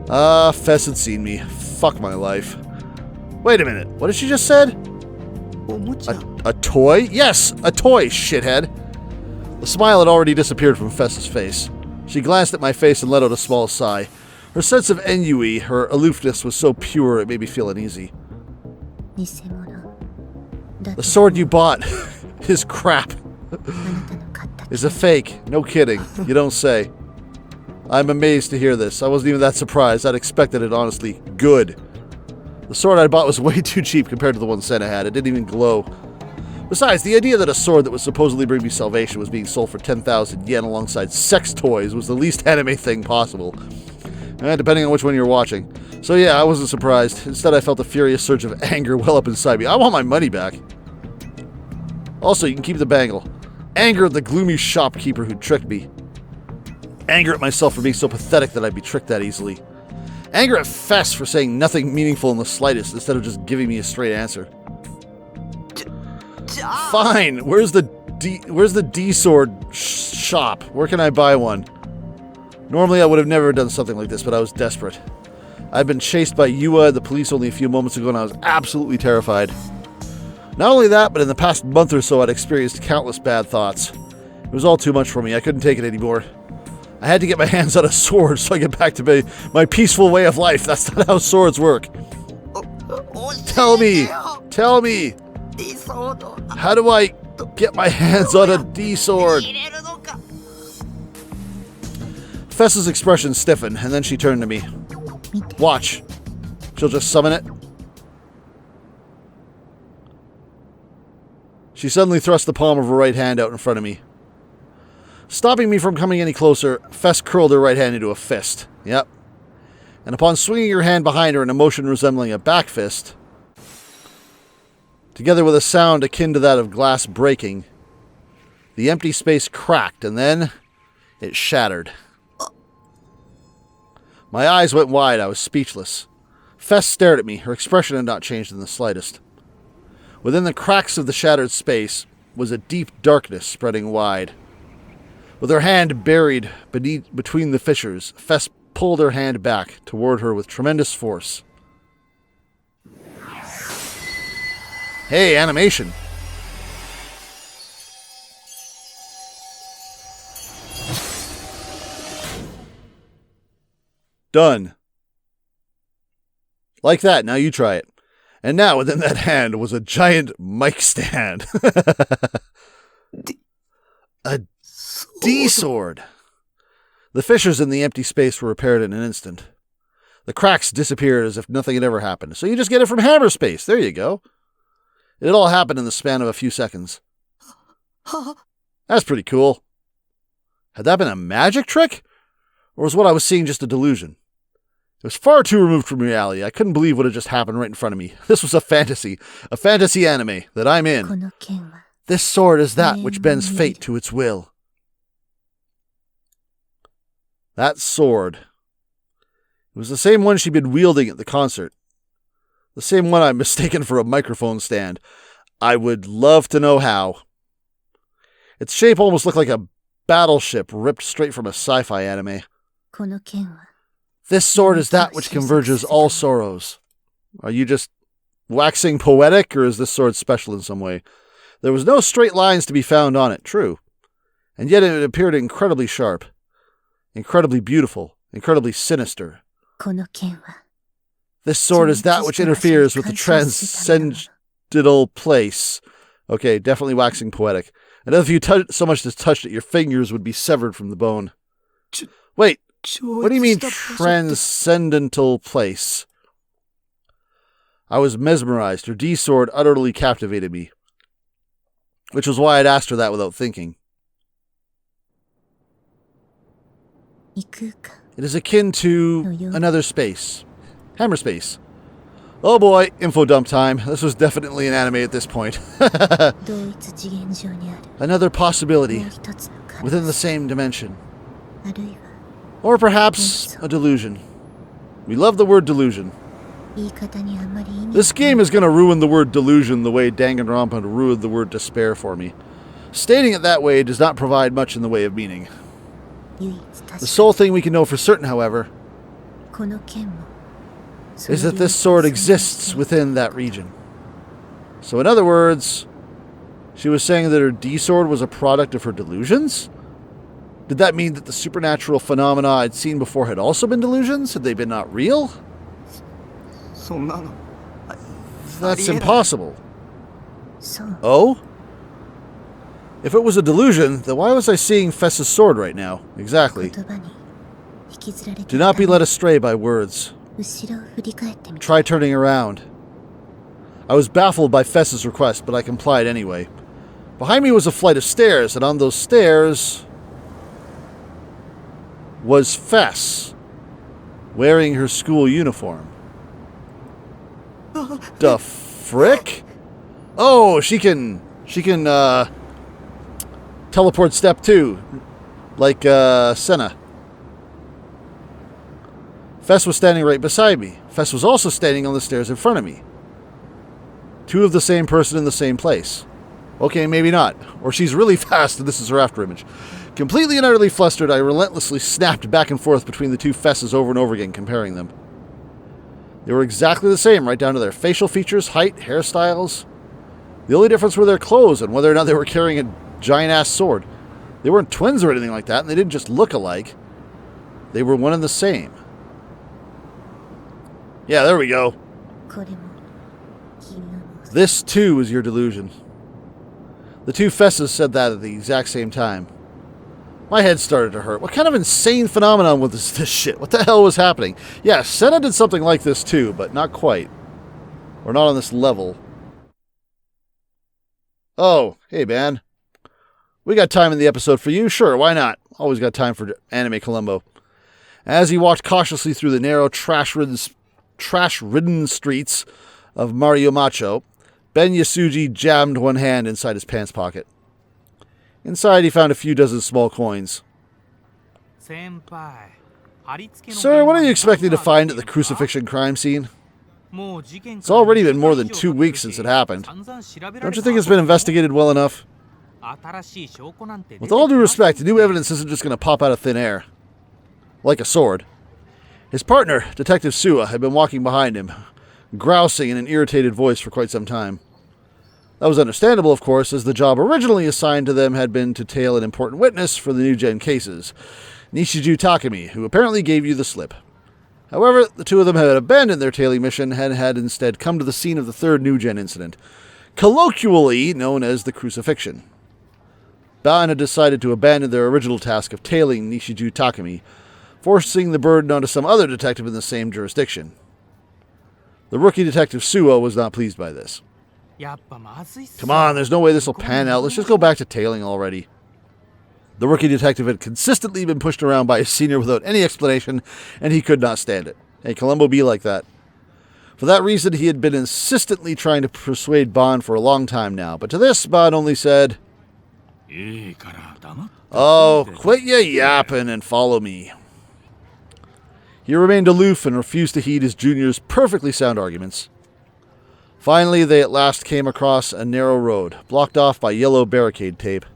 Fess had seen me. fuck my life. Wait a minute. What did she just said? A toy? Yes, a toy, shithead. The smile had already disappeared from Fess's face. She glanced at my face and let out a small sigh. Her sense of ennui, her aloofness was so pure it made me feel uneasy. The sword you bought is crap. Is a fake. No kidding. You don't say. I'm amazed to hear this. I wasn't even that surprised. I'd expected it, honestly. Good. The sword I bought was way too cheap compared to the one Senna had. It didn't even glow. Besides, the idea that a sword that would supposedly bring me salvation was being sold for 10,000 yen alongside sex toys was the least anime thing possible. Depending on which one you're watching. So yeah, I wasn't surprised. Instead, I felt a furious surge of anger well up inside me. I want my money back. Also, you can keep the bangle. Anger at the gloomy shopkeeper who tricked me. Anger at myself for being so pathetic that I'd be tricked that easily. Anger at Fess for saying nothing meaningful in the slightest instead of just giving me a straight answer. Fine. Where's the D-sword shop? Where can I buy one? Normally, I would have never done something like this, but I was desperate. I'd been chased by Yua and the police only a few moments ago, and I was absolutely terrified. Not only that, but in the past month or so, I'd experienced countless bad thoughts. It was all too much for me. I couldn't take it anymore. I had to get my hands on a sword so I could get back to my peaceful way of life. That's not how swords work. Tell me. How do I get my hands on a D-sword? Fess's expression stiffened, and then she turned to me. Watch. She'll just summon it. She suddenly thrust the palm of her right hand out in front of me. Stopping me from coming any closer, Fess curled her right hand into a fist. Yep. And upon swinging her hand behind her in a motion resembling a back fist, together with a sound akin to that of glass breaking, the empty space cracked, and then it shattered. My eyes went wide. I was speechless. Fess stared at me. Her expression had not changed in the slightest. Within the cracks of the shattered space was a deep darkness spreading wide. With her hand buried between the fissures, Fess pulled her hand back toward her with tremendous force. Hey, animation. Done. Like that, now you try it. And now within that hand was a giant mic stand. A D-sword. The fissures in the empty space were repaired in an instant. The cracks disappeared as if nothing had ever happened. So you just get it from hammer space. There you go. It all happened in the span of a few seconds. That's pretty cool. Had that been a magic trick? Or was what I was seeing just a delusion? It was far too removed from reality. I couldn't believe what had just happened right in front of me. This was a fantasy anime that I'm in. This sword is that which bends fate to its will. That sword. It was the same one she'd been wielding at the concert. The same one I'd mistaken for a microphone stand. I would love to know how. Its shape almost looked like a battleship ripped straight from a sci-fi anime. This sword is that which converges all sorrows. Are you just waxing poetic, or is this sword special in some way? There was no straight lines to be found on it, true. And yet it appeared incredibly sharp, incredibly beautiful, incredibly sinister. This sword is that which interferes with the transcendental place. Okay, definitely waxing poetic. And if you so much as touched it, your fingers would be severed from the bone. Wait, what do you mean transcendental place? I was mesmerized. Her D-sword utterly captivated me, which was why I'd asked her that without thinking. It is akin to another space. Hammer space. Oh boy, info dump time. This was definitely an anime at this point. Another possibility within the same dimension. Or perhaps a delusion. We love the word delusion. This game is going to ruin the word delusion the way Danganronpa ruined the word despair for me. Stating it that way does not provide much in the way of meaning. The sole thing we can know for certain, however, is that this sword exists within that region. So in other words, she was saying that her D-sword was a product of her delusions? Did that mean that the supernatural phenomena I'd seen before had also been delusions? Had they been not real? That's impossible. Oh? If it was a delusion, then why was I seeing Fess's sword right now? Exactly. Do not be led astray by words. Try turning around. I was baffled by Fess's request, but I complied anyway. Behind me was a flight of stairs, and on those stairs was Fess, wearing her school uniform. The frick? Oh, she can teleport step 2, like Senna. Fess was standing right beside me. Fess was also standing on the stairs in front of me. Two of the same person in the same place. Okay, maybe not. Or she's really fast and this is her after image. Completely and utterly flustered, I relentlessly snapped back and forth between the two Fesses over and over again, comparing them. They were exactly the same, right down to their facial features, height, hairstyles. The only difference were their clothes and whether or not they were carrying a giant-ass sword. They weren't twins or anything like that, and they didn't just look alike. They were one and the same. Yeah, there we go. This, too, is your delusion. The two Fesses said that at the exact same time. My head started to hurt. What kind of insane phenomenon was this shit? What the hell was happening? Yeah, Senna did something like this too, but not quite. Or not on this level. Oh, hey man. We got time in the episode for you? Sure, why not? Always got time for Anime Columbo. As he walked cautiously through the narrow, trash-ridden streets of Mario Macho, Ben Yasuji jammed one hand inside his pants pocket. Inside, he found a few dozen small coins. Sir, what are you expecting to find at the crucifixion crime scene? It's already been more than 2 weeks since it happened. Don't you think it's been investigated well enough? With all due respect, new evidence isn't just going to pop out of thin air. Like a sword. His partner, Detective Suwa, had been walking behind him, grousing in an irritated voice for quite some time. That was understandable, of course, as the job originally assigned to them had been to tail an important witness for the new-gen cases, Nishiju Takemi, who apparently gave you the slip. However, the two of them had abandoned their tailing mission and had instead come to the scene of the third new-gen incident, colloquially known as the crucifixion. Ban had decided to abandon their original task of tailing Nishiju Takemi, forcing the burden onto some other detective in the same jurisdiction. The rookie detective Suwa was not pleased by this. Come on, there's no way this will pan out. Let's just go back to tailing already. The rookie detective had consistently been pushed around by his senior without any explanation, and he could not stand it. Hey, Columbo be like that. For that reason, he had been insistently trying to persuade Bond for a long time now, but to this, Bond only said, "Oh, quit ya yapping and follow me." He remained aloof and refused to heed his junior's perfectly sound arguments. Finally, they at last came across a narrow road, blocked off by yellow barricade tape.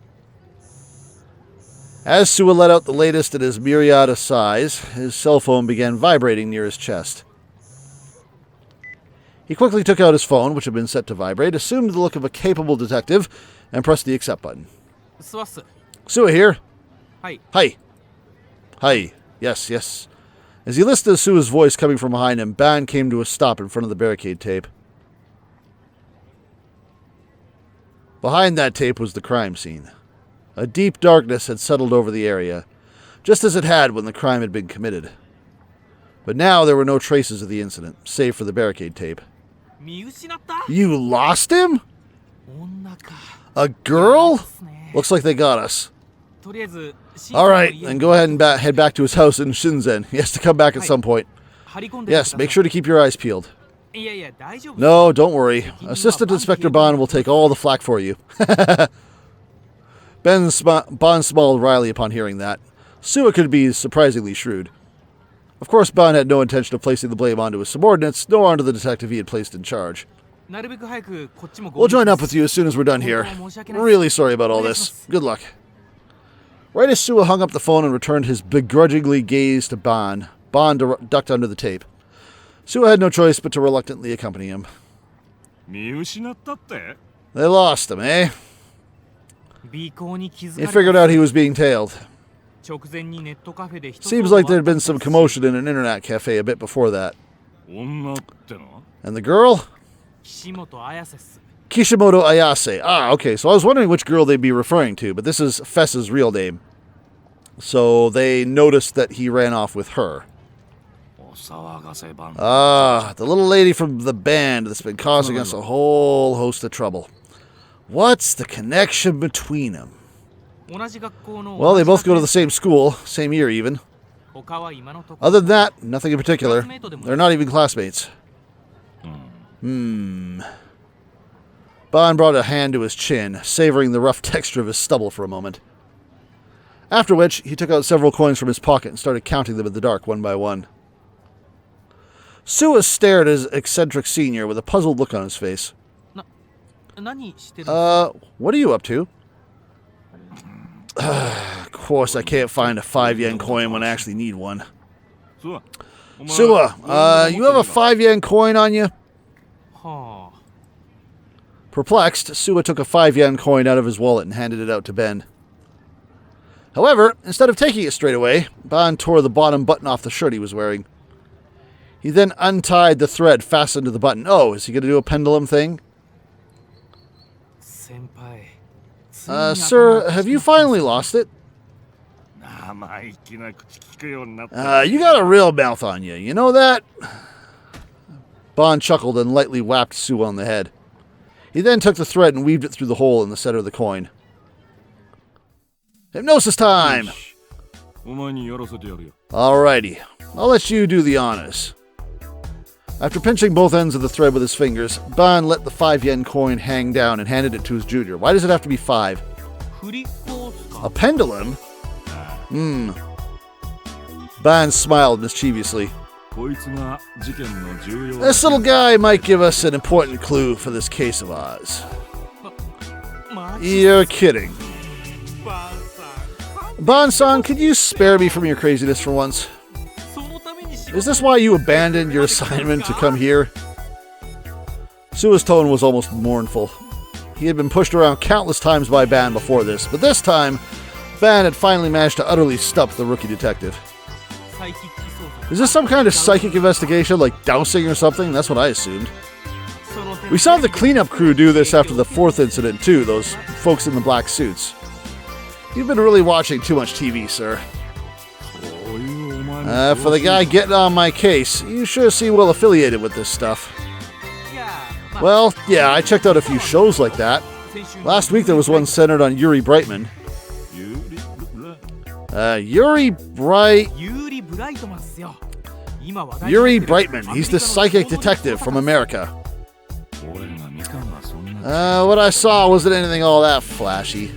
As Suwa let out the latest in his myriad of sighs, his cell phone began vibrating near his chest. He quickly took out his phone, which had been set to vibrate, assumed the look of a capable detective, and pressed the accept button. Suwa here. Hi. Hi. Yes. As he listened to Suwa's voice coming from behind him, Ban came to a stop in front of the barricade tape. Behind that tape was the crime scene. A deep darkness had settled over the area, just as it had when the crime had been committed. But now there were no traces of the incident, save for the barricade tape. You lost him? A girl? Looks like they got us. Alright, then go ahead and head back to his house in Shinzen. He has to come back at some point. Yes, make sure to keep your eyes peeled. No, don't worry. Assistant Inspector Bond will take all the flak for you. Bond smiled wryly upon hearing that. Suwa could be surprisingly shrewd. Of course, Bond had no intention of placing the blame onto his subordinates, nor onto the detective he had placed in charge. We'll join up with you as soon as we're done here. Really sorry about all this. Good luck. Right as Suwa hung up the phone and returned his begrudgingly gaze to Bond, Bond ducked under the tape. Suwa had no choice but to reluctantly accompany him. 見失ったって They lost him, eh? 尾行に気づ He かれ figured out he was being tailed. 直前にネットカフェで人 Seems like there had been some commotion in an internet cafe a bit before that. 女っての And the girl? 岸本綾瀬っす Kishimoto Ayase. Ah, okay, so I was wondering which girl they'd be referring to, but this is Fess's real name. So they noticed that he ran off with her. お騒がせ番 Ah, the little lady from the band that's been causing us a whole host of trouble. What's the connection between them? 同じ学校の Well, they both go to the same school, same year even. 他は今のとこ Other than that, nothing in particular. They're not even classmates. Ban brought a hand to his chin, savoring the rough texture of his stubble for a moment. After which, he took out several coins from his pocket and started counting them in the dark one by one. Suwa stared at his eccentric senior with a puzzled look on his face. 何してる What are you up to? Of course, I can't find a 5-yen coin when I actually need one. そう Suwa, you have a 5-yen coin on you? はあ Perplexed, Suwa took a 5-yen coin out of his wallet and handed it out to Ben. However, instead of taking it straight away, Ban tore the bottom button off the shirt he was wearing. He then untied the thread fastened to the button. Oh, is he going to do a pendulum thing? 先輩 Sir, have you finally lost it? 生意気な口聞くようになった You got a real mouth on you, you know that? Ban chuckled and lightly whacked Suwa on the head. He then took the thread and weaved it through the hole in the center of the coin. Hypnosis time! お前にやらせてやるよ Alrighty, I'll let you do the honors. After pinching both ends of the thread with his fingers, Ban let the 5-yen coin hang down and handed it to his junior. Why does it have to be 5? 振り子っすか A pendulum? Ban smiled mischievously. こいつが事件の重要 This little guy might give us an important clue for this case of ours. マジ You're kidding. バンさん Ban-san, could you spare me from your craziness for once? そのために仕 Is 事 this why you abandoned your assignment to come here? Sua's tone was almost mournful. He had been pushed around countless times by Ban before this, but this time, Ban had finally managed to utterly stump the rookie detective. サイキック捜査 Is this some kind of psychic investigation, like dowsing or something? That's what I assumed. その点 We saw the cleanup crew do this after the 4th incident, too, those folks in the black suits. You've been really watching too much TV, sir. そういうお前の For the guy getting on my case, you sure seem well affiliated with this stuff. いやまあ Well, yeah, I checked out a few shows like that. 先週 Last week there was one centered on Yuri Brightman. 有利 Yuri Bright... ユーリ・ブライトマンっすよ今話題 Yuri になってる Brightman. He's the psychic detective from America. 俺が見たのはそんな What I saw wasn't anything all that flashy.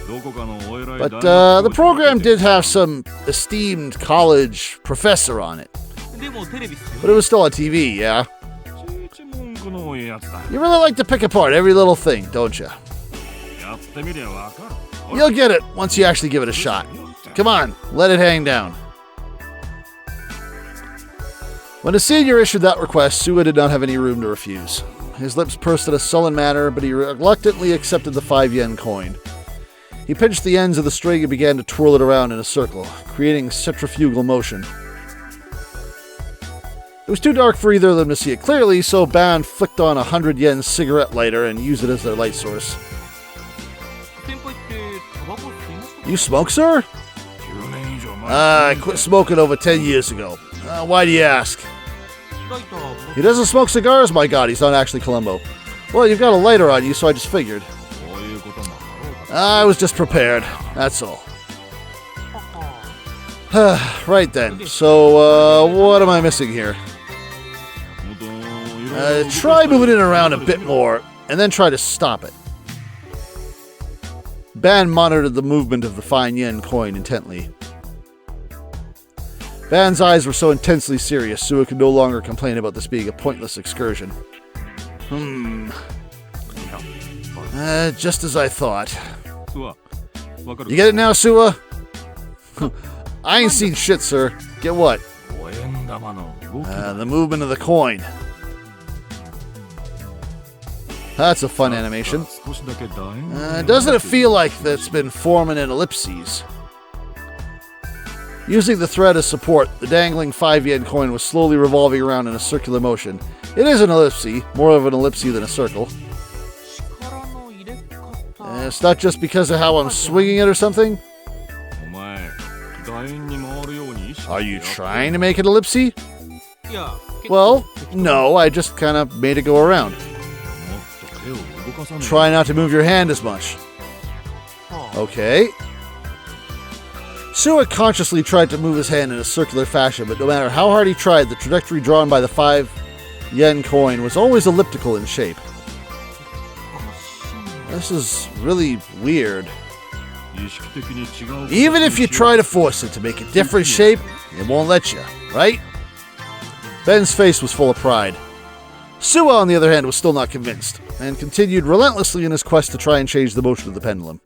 どこかのお偉い But 大 the 学 program did have some esteemed college professor on it. でもテレビっすよ But it was still on TV, yeah? ちいち文句の多いやつだ You really like to pick apart every little thing, don't you? やってみりゃわかる You'll get it once you actually give it a shot. Come on, let it hang down. When the senior issued that request, Suwa did not have any room to refuse. His lips pursed in a sullen manner, but he reluctantly accepted the 5-yen coin. He pinched the ends of the string and began to twirl it around in a circle, creating centrifugal motion. It was too dark for either of them to see it clearly, so Ban flicked on a 100-yen cigarette lighter and used it as their light source. 先輩ってタバコ吸いますか You smoke, sir? 10年以上前 I quit smoking over 10 years ago. Why do you ask? ライター He doesn't smoke cigars, my god, he's not actually Columbo. Well, you've got a lighter on you, so I just figured. こういうこともあろうか I was just prepared, that's all. はは Right then, so, what am I missing here? もっといろいろ Try moving it around a bit more, and then try to stop it. Ban monitored the movement of the fine yen coin intently. Ban's eyes were so intensely serious, Suwa could no longer complain about this being a pointless excursion. Just as I thought. すわわかる You get it now, Suwa? I ain't seen shit, sir. Get what? 応援玉の動きだ。 The movement of the coin. That's a fun animation. 少しだけ楕円。 Doesn't it feel like that's been forming in ellipses? Using the thread as support, the dangling 5 yen coin was slowly revolving around in a circular motion. It is an ellipse, more of an ellipse than a circle. 力の入れ方 It's not just because of how I'm swinging it or something. お前、楕円に回るように意識して Are you やって trying to make it ellipse? いや結構 Well, no, I just kind of made it go around. もっと手を動かさない。 Try not to move your hand as much. はあ Okay. Suwa consciously tried to move his hand in a circular fashion, but no matter how hard he tried, the trajectory drawn by the 5 yen coin was always elliptical in shape. This is really weird. 意識的に違う。 Even if you try to force it to make a different shape, it won't let you, right? Ben's face was full of pride. Suwa, on the other hand, was still not convinced, and continued relentlessly in his quest to try and change the motion of the pendulum.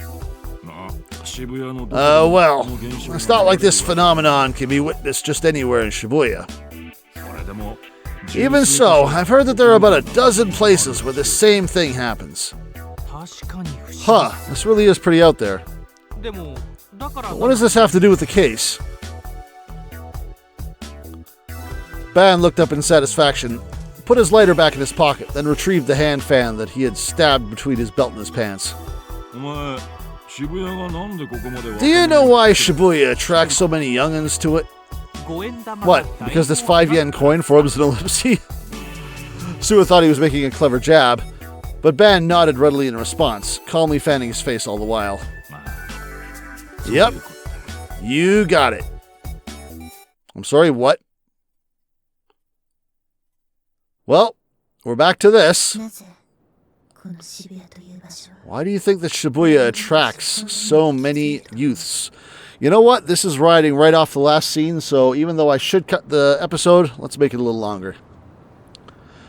なあ、渋谷のどこでも Well, この現象が it's not like this phenomenon can be witnessed just anywhere in Shibuya. それでも Even so, I've heard that there are about a dozen places where this same thing happens. 確かに不思議 Huh, this really is pretty out there. でもだから What does this have to do with the case? Ban looked up in satisfaction, put his lighter back in his pocket, then retrieved the hand fan that he had stabbed between his belt and his pants. お前、渋谷がなんでここまで Do you know why Shibuya attracts so many youngins to it? 5円玉 What, が because this 5 yen coin forms an ellipse? Suwa thought he was making a clever jab, but Ban nodded readily in response, calmly fanning his face all the while. まあ Yep, you got it. I'm sorry, what? Well, we're back to this. なぜこの渋谷という場所は Why do you think that Shibuya attracts so many youths? You know what? This is riding right off the last scene, so even though I should cut the episode, let's make it a little longer.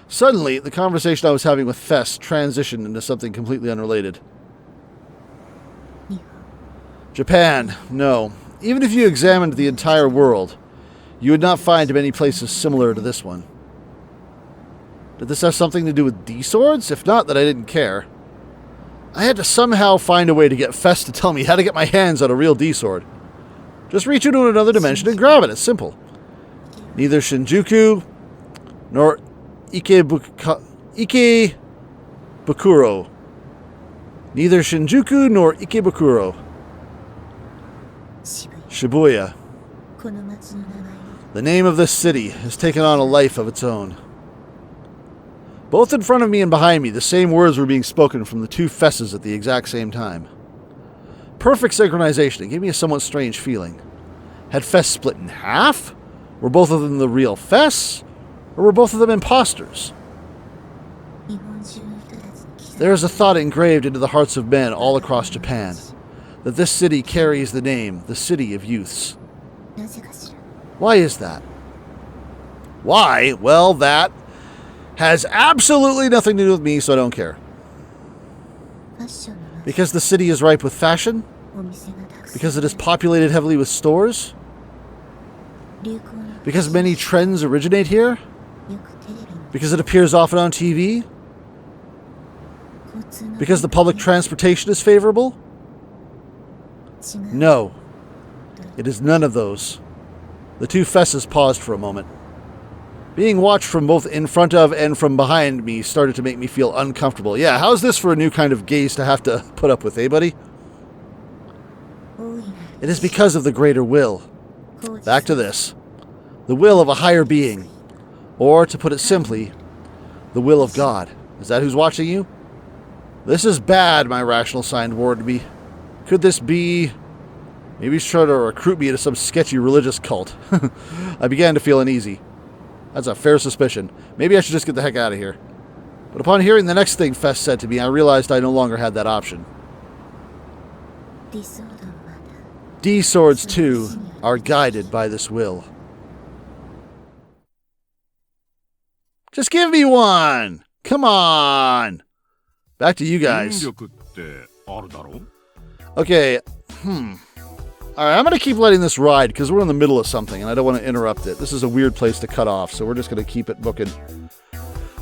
Suddenly, the conversation I was having with Fess transitioned into something completely unrelated. 日本 Japan, no. Even if you examined the entire world, you would not find many places similar to this one. Did this have something to do with D-swords? If not, then I didn't care. I had to somehow find a way to get Fess to tell me how to get my hands on a real D-sword. Just reach into another dimension and grab it. It's simple. Neither Shinjuku nor Ikebukuro. Neither Shinjuku nor Ikebukuro. 渋谷 Shibuya. この町の名前に The name of this city has taken on a life of its own. Both in front of me and behind me, the same words were being spoken from the two Fesses at the exact same time. Perfect synchronization. It gave me a somewhat strange feeling. Had Fess split in half? Were both of them the real Fess? Or were both of them imposters? 日本中の人たちに刻 There is a thought engraved into the hearts of men all across Japan, that this city carries the name, the City of Youths. なぜかしら Why is that? Why? Well, that has absolutely nothing to do with me, so I don't care. ファッションの街 Because the city is ripe with fashion? お店がたくさん Because it is populated heavily with stores? 流行の Because many trends originate here? よくテレビに Because it appears often on TV? 交通の Because the public transportation is favorable? 違う No. It is none of those. The two Fesses paused for a moment. Being watched from both in front of and from behind me started to make me feel uncomfortable. Yeah, how's this for a new kind of gaze to have to put up with, eh, buddy? 大いな It is because of the greater will. 工事 Back to this. The will of a higher being. Or, to put it simply, the will of God. Is that who's watching you? This is bad, my rational sign warned me. Could this be... Maybe he's trying to recruit me into some sketchy religious cult. I began to feel uneasy. That's a fair suspicion. Maybe I should just get the heck out of here. But upon hearing the next thing Fess said to me, I realized I no longer had that option. 理想論はな D-swords, too, are guided by this will. Just give me one! Come on! Back to you 引 guys. 力ってあるだろ Okay, All right, I'm going to keep letting this ride because we're in the middle of something and I don't want to interrupt it. This is a weird place to cut off, so we're just going to keep it booking.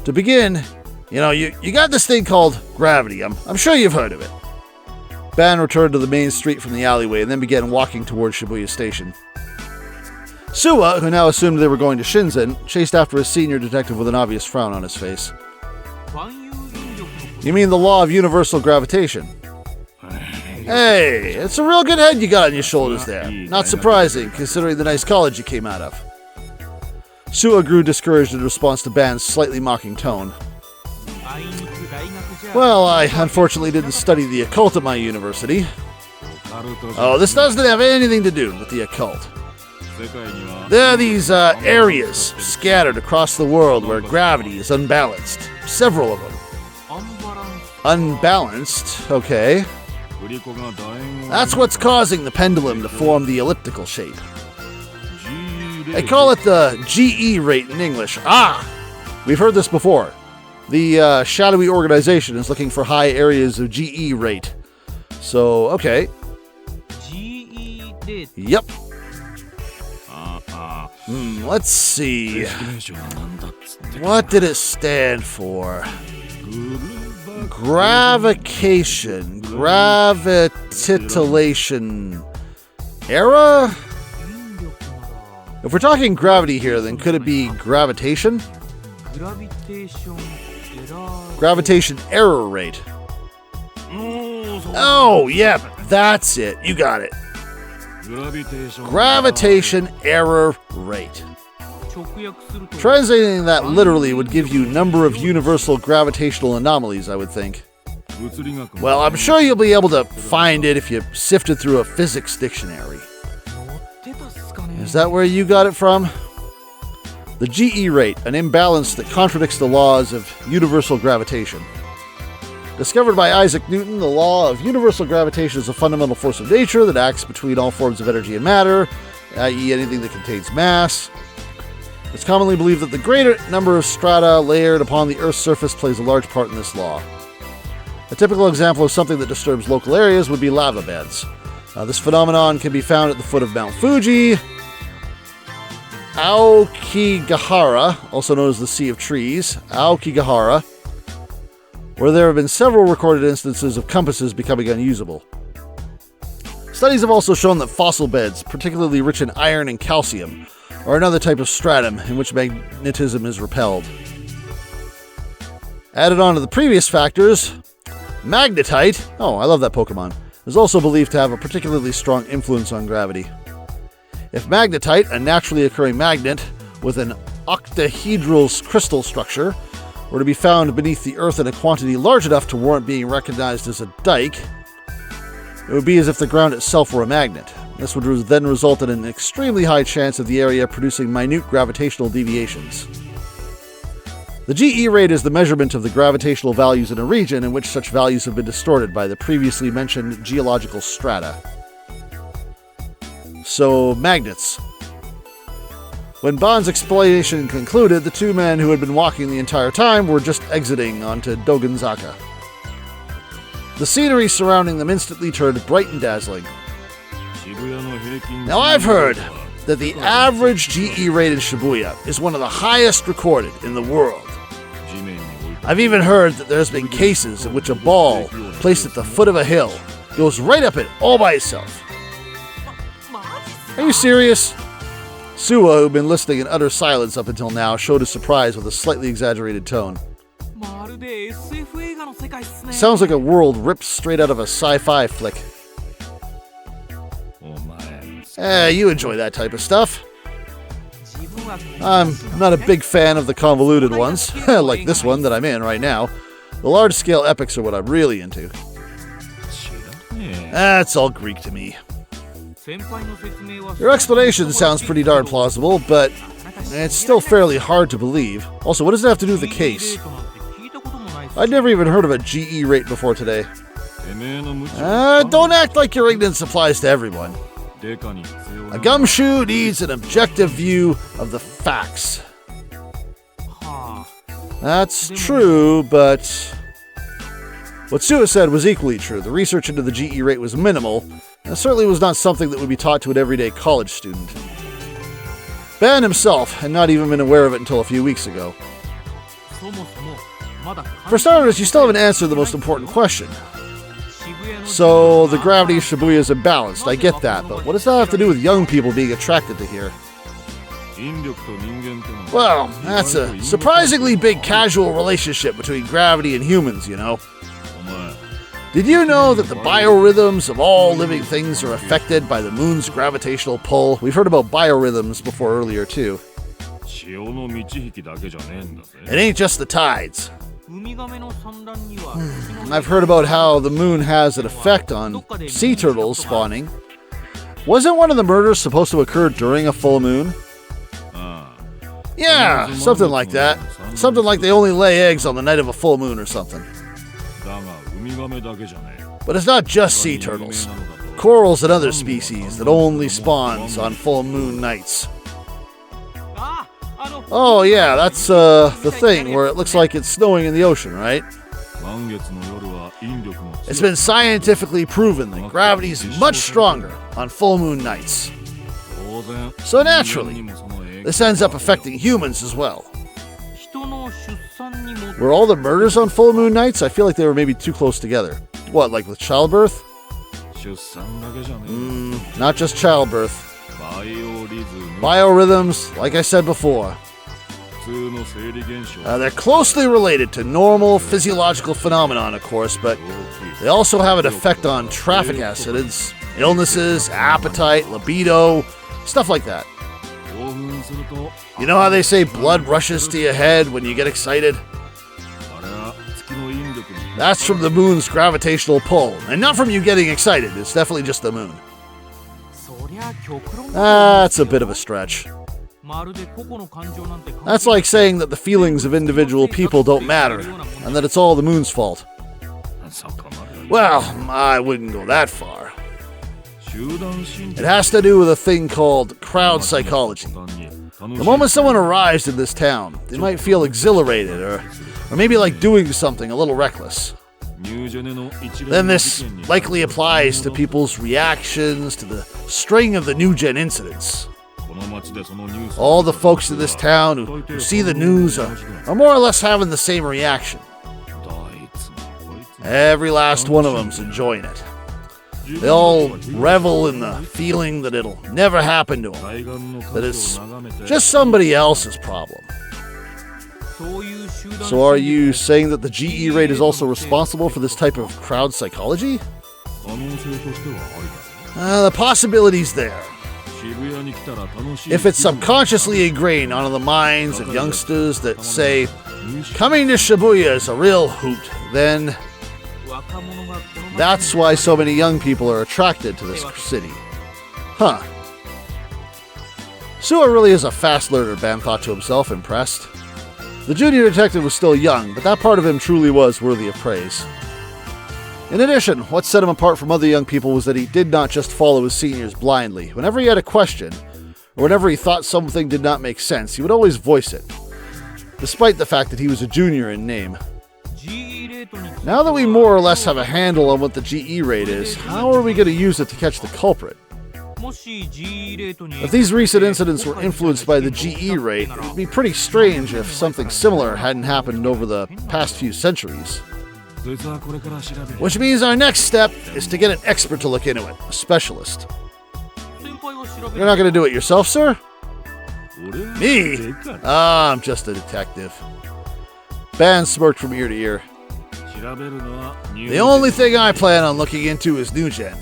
To begin, you got this thing called gravity. I'm sure you've heard of it. Ban returned to the main street from the alleyway and then began walking towards Shibuya Station. Suwa, who now assumed they were going to Shinzen, chased after a senior detective with an obvious frown on his face. You mean the law of universal gravitation? Hey, it's a real good head you got on your shoulders there. Not surprising, considering the nice college you came out of. Suwa grew discouraged in response to Ban's slightly mocking tone. Well, I unfortunately didn't study the occult at my university. Oh, this doesn't have anything to do with the occult. There are these areas scattered across the world where gravity is unbalanced. Several of them. Unbalanced? Okay. That's what's causing the pendulum to form the elliptical shape. They call it the GE rate in English. Ah! We've heard this before. The shadowy organization is looking for high areas of GE rate. So, okay. GE rate. Yep. Let's see. What did it stand for? Gravitation. Gravititillation. Era? If we're talking gravity here, then could it be gravitation? Gravitation error rate. Oh, yeah, that's it. You got it. Gravitation error rate. Translating that literally would give you number of universal gravitational anomalies, I would think. Well, I'm sure you'll be able to find it if you sifted through a physics dictionary. Is that where you got it from? The GE rate, an imbalance that contradicts the laws of universal gravitation. Discovered by Isaac Newton, the law of universal gravitation is a fundamental force of nature that acts between all forms of energy and matter, i.e. anything that contains mass. It's commonly believed that the greater number of strata layered upon the Earth's surface plays a large part in this law. A typical example of something that disturbs local areas would be lava beds. This phenomenon can be found at the foot of Mount Fuji, Aokigahara, also known as the Sea of Trees, Aokigahara, where there have been several recorded instances of compasses becoming unusable. Studies have also shown that fossil beds, particularly rich in iron and calcium, are another type of stratum in which magnetism is repelled. Added on to the previous factors, magnetite, oh, I love that Pokemon, is also believed to have a particularly strong influence on gravity. If magnetite, a naturally occurring magnet with an octahedral crystal structure, were to be found beneath the Earth in a quantity large enough to warrant being recognized as a dike, it would be as if the ground itself were a magnet. This would then result in an extremely high chance of the area producing minute gravitational deviations. The GE rate is the measurement of the gravitational values in a region in which such values have been distorted by the previously mentioned geological strata. So, magnets. When Bond's explanation concluded, the two men who had been walking the entire time were just exiting onto Dogonzaka. The scenery surrounding them instantly turned bright and dazzling. Now I've heard that the average GE rate in Shibuya is one of the highest recorded in the world. I've even heard that there's been cases in which a ball placed at the foot of a hill goes right up it all by itself. Are you serious? Suwa, who'd been listening in utter silence up until now, showed his surprise with a slightly exaggerated tone. Sounds like a world ripped straight out of a sci-fi flick. You enjoy that type of stuff. I'm not a big fan of the convoluted ones, like this one that I'm in right now. The large-scale epics are what I'm really into. That's all Greek to me. Your explanation sounds pretty darn plausible, but it's still fairly hard to believe. Also, what does it have to do with the case? I'd never even heard of a GE rate before today. Don't act like your ignorance applies to everyone. A gumshoe needs an objective view of the facts. That's true, but what Suwa said was equally true. The research into the GE rate was minimal, That certainly was not something that would be taught to an everyday college student. Ben himself had not even been aware of it until a few weeks ago. そもそもまだ For starters, you still haven't answered the most important question. So, the gravity of Shibuya is imbalanced, I get that, but what does that have to do with young people being attracted to here? Well, that's a surprisingly big casual relationship between gravity and humans, you know. Did you know that the biorhythms of all living things are affected by the moon's gravitational pull? We've heard about biorhythms before earlier, too. It ain't just the tides. ウミガメの産卵には I've heard about how the moon has an effect on sea turtles spawning. Wasn't one of the murders supposed to occur during a full moon? Yeah, something like that. Something like they only lay eggs on the night of a full moon or something. But it's not just sea turtles. Corals and other species that only spawns on full moon nights. ああの Oh yeah, that's the thing where it looks like it's snowing in the ocean, right? It's been scientifically proven that gravity is much stronger on full moon nights. So naturally, this ends up affecting humans as well. 人の出産にも Were all the murders on full moon nights? I feel like they were maybe too close together. What, like with childbirth? Not just childbirth. Biorhythms, like I said before. They're closely related to normal physiological phenomenon, of course, but they also have an effect on traffic accidents, illnesses, appetite, libido, stuff like that. You know how they say blood rushes to your head when you get excited? That's from the moon's gravitational pull, and not from you getting excited. It's definitely just the moon. そりゃ極論 That's a bit of a stretch. まるで個々の感情なんて関係 That's like saying that the feelings of individual people don't matter, and that it's all the moon's fault. Well, I wouldn't go that far. It has to do with a thing called crowd psychology. The moment someone arrives in this town, they might feel exhilarated or maybe like doing something a little reckless. Then this likely applies to people's reactions to the string of the new gen incidents. All the folks in this town who see the news are more or less having the same reaction. Every last one of them's enjoying it. They all revel in the feeling that it'll never happen to them, that it's just somebody else's problem. そういう集団 So are you saying that the GE rate is also responsible for this type of crowd psychology? The possibility's there. If it's subconsciously ingrained onto the minds of youngsters that say, coming to Shibuya is a real hoot, then 若者がこの街 that's why so many young people are attracted to this city. Huh. Suwa really is a fast learner, Ben thought to himself, impressed. The junior detective was still young, but that part of him truly was worthy of praise. In addition, what set him apart from other young people was that he did not just follow his seniors blindly. Whenever he had a question, or whenever he thought something did not make sense, he would always voice it, despite the fact that he was a junior in name. GE レートに Now that we more or less have a handle on what the GE rate is, how are we going to use it to catch the culprit? もし GE レートに If these recent incidents were influenced by the GE rate, it would be pretty strange if something similar hadn't happened over the past few centuries. Which means our next step is to get an expert to look into it, a specialist. 先輩が調べ You're not going to do it yourself, sir? Me? Ah, I'm just a detective. Ben smirked from ear to ear. The only thing I plan on looking into is New Gen,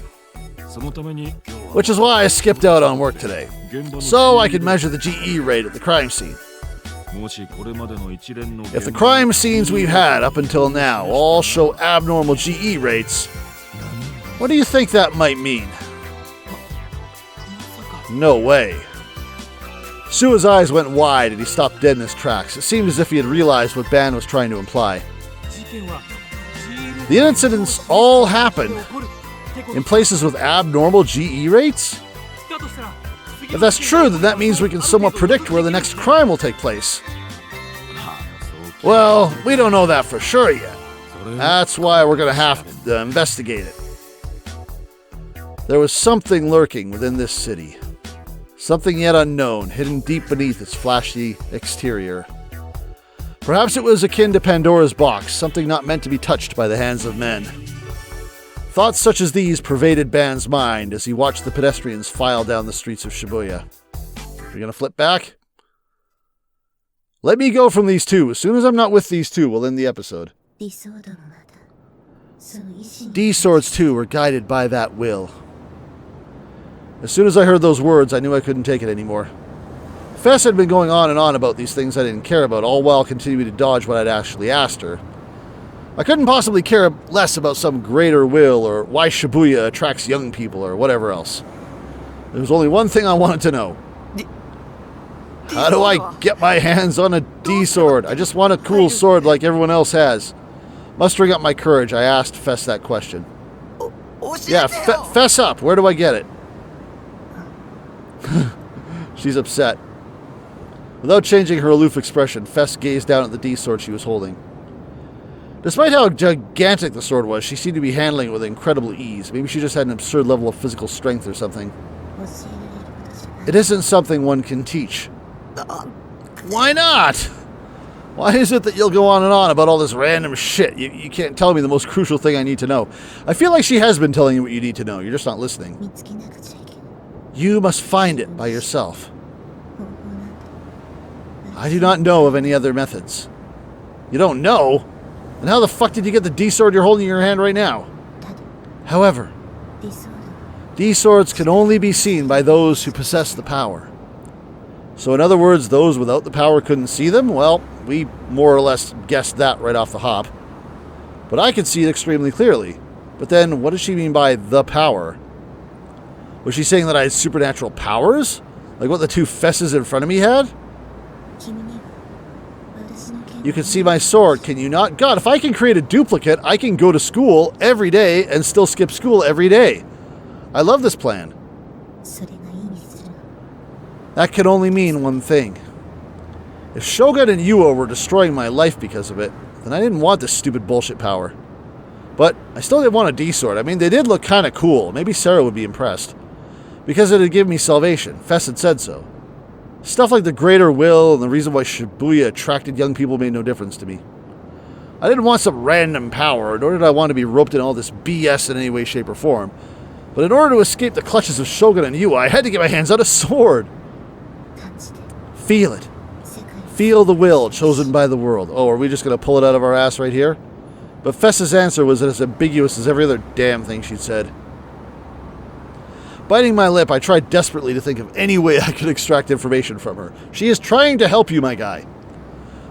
which is why I skipped out on work today, so I could measure the GE rate at the crime scene. If the crime scenes we've had up until now all show abnormal GE rates, what do you think that might mean? No way. Sua's eyes went wide and he stopped dead in his tracks. It seemed as if he had realized what Ban was trying to imply. 事件は GE レート The incidents all happened 起こるってこと in places with abnormal GE rates? だとしたら次 If that's true, then that means we can somewhat predict where the next crime will take place. Well, we don't know that for sure yet. That's why we're going to have to investigate it. There was something lurking within this city. Something yet unknown, hidden deep beneath its flashy exterior. Perhaps it was akin to Pandora's box, something not meant to be touched by the hands of men. Thoughts such as these pervaded Ban's mind as he watched the pedestrians file down the streets of Shibuya. You're gonna flip back? Let me go from these two. As soon as I'm not with these two, we'll end the episode. D-Swords too were guided by that will. As soon as I heard those words, I knew I couldn't take it anymore. Fess had been going on and on about these things I didn't care about, all while continuing to dodge what I'd actually asked her. I couldn't possibly care less about some greater will, or why Shibuya attracts young people, or whatever else. There was only one thing I wanted to know. How do I get my hands on a D-Sword? I just want a cool sword like everyone else has. Mustering up my courage, I asked Fess that question. Yeah, fess up. Where do I get it? She's upset. Without changing her aloof expression, Fess gazed down at the D-Sword she was holding. Despite how gigantic the sword was, she seemed to be handling it with incredible ease. Maybe she just had an absurd level of physical strength or something. It isn't something one can teach. Why not? Why is it that you'll go on and on about all this random shit? You can't tell me the most crucial thing I need to know. I feel like she has been telling you what you need to know. You're just not listening. You must find it by yourself. I do not know of any other methods. You don't know? And how the fuck did you get the D-Sword you're holding in your hand right now? However, D-Swords can only be seen by those who possess the power. So in other words, those without the power couldn't see them? Well, we more or less guessed that right off the hop. But I could see it extremely clearly. But then, what does she mean by the power? Was she saying that I had supernatural powers? Like what the two fesses in front of me had? You can see my sword, can you not? God, if I can create a duplicate, I can go to school every day and still skip school every day. I love this plan. That can only mean one thing. If Shogun and Yuo were destroying my life because of it, then I didn't want this stupid bullshit power. But I still didn't want a D-Sword. I mean, they did look kind of cool. Maybe Sarah would be impressed. Because it would give me salvation. Fess had said so. Stuff like the greater will and the reason why Shibuya attracted young people made no difference to me. I didn't want some random power, nor did I want to be roped in all this BS in any way, shape, or form. But in order to escape the clutches of Shogun and Yuo, I had to get my hands on a sword. Feel it. Feel the will chosen by the world. Oh, are we just going to pull it out of our ass right here? But Fess's answer was as ambiguous as every other damn thing she'd said. Biting my lip, I tried desperately to think of any way I could extract information from her. She is trying to help you, my guy.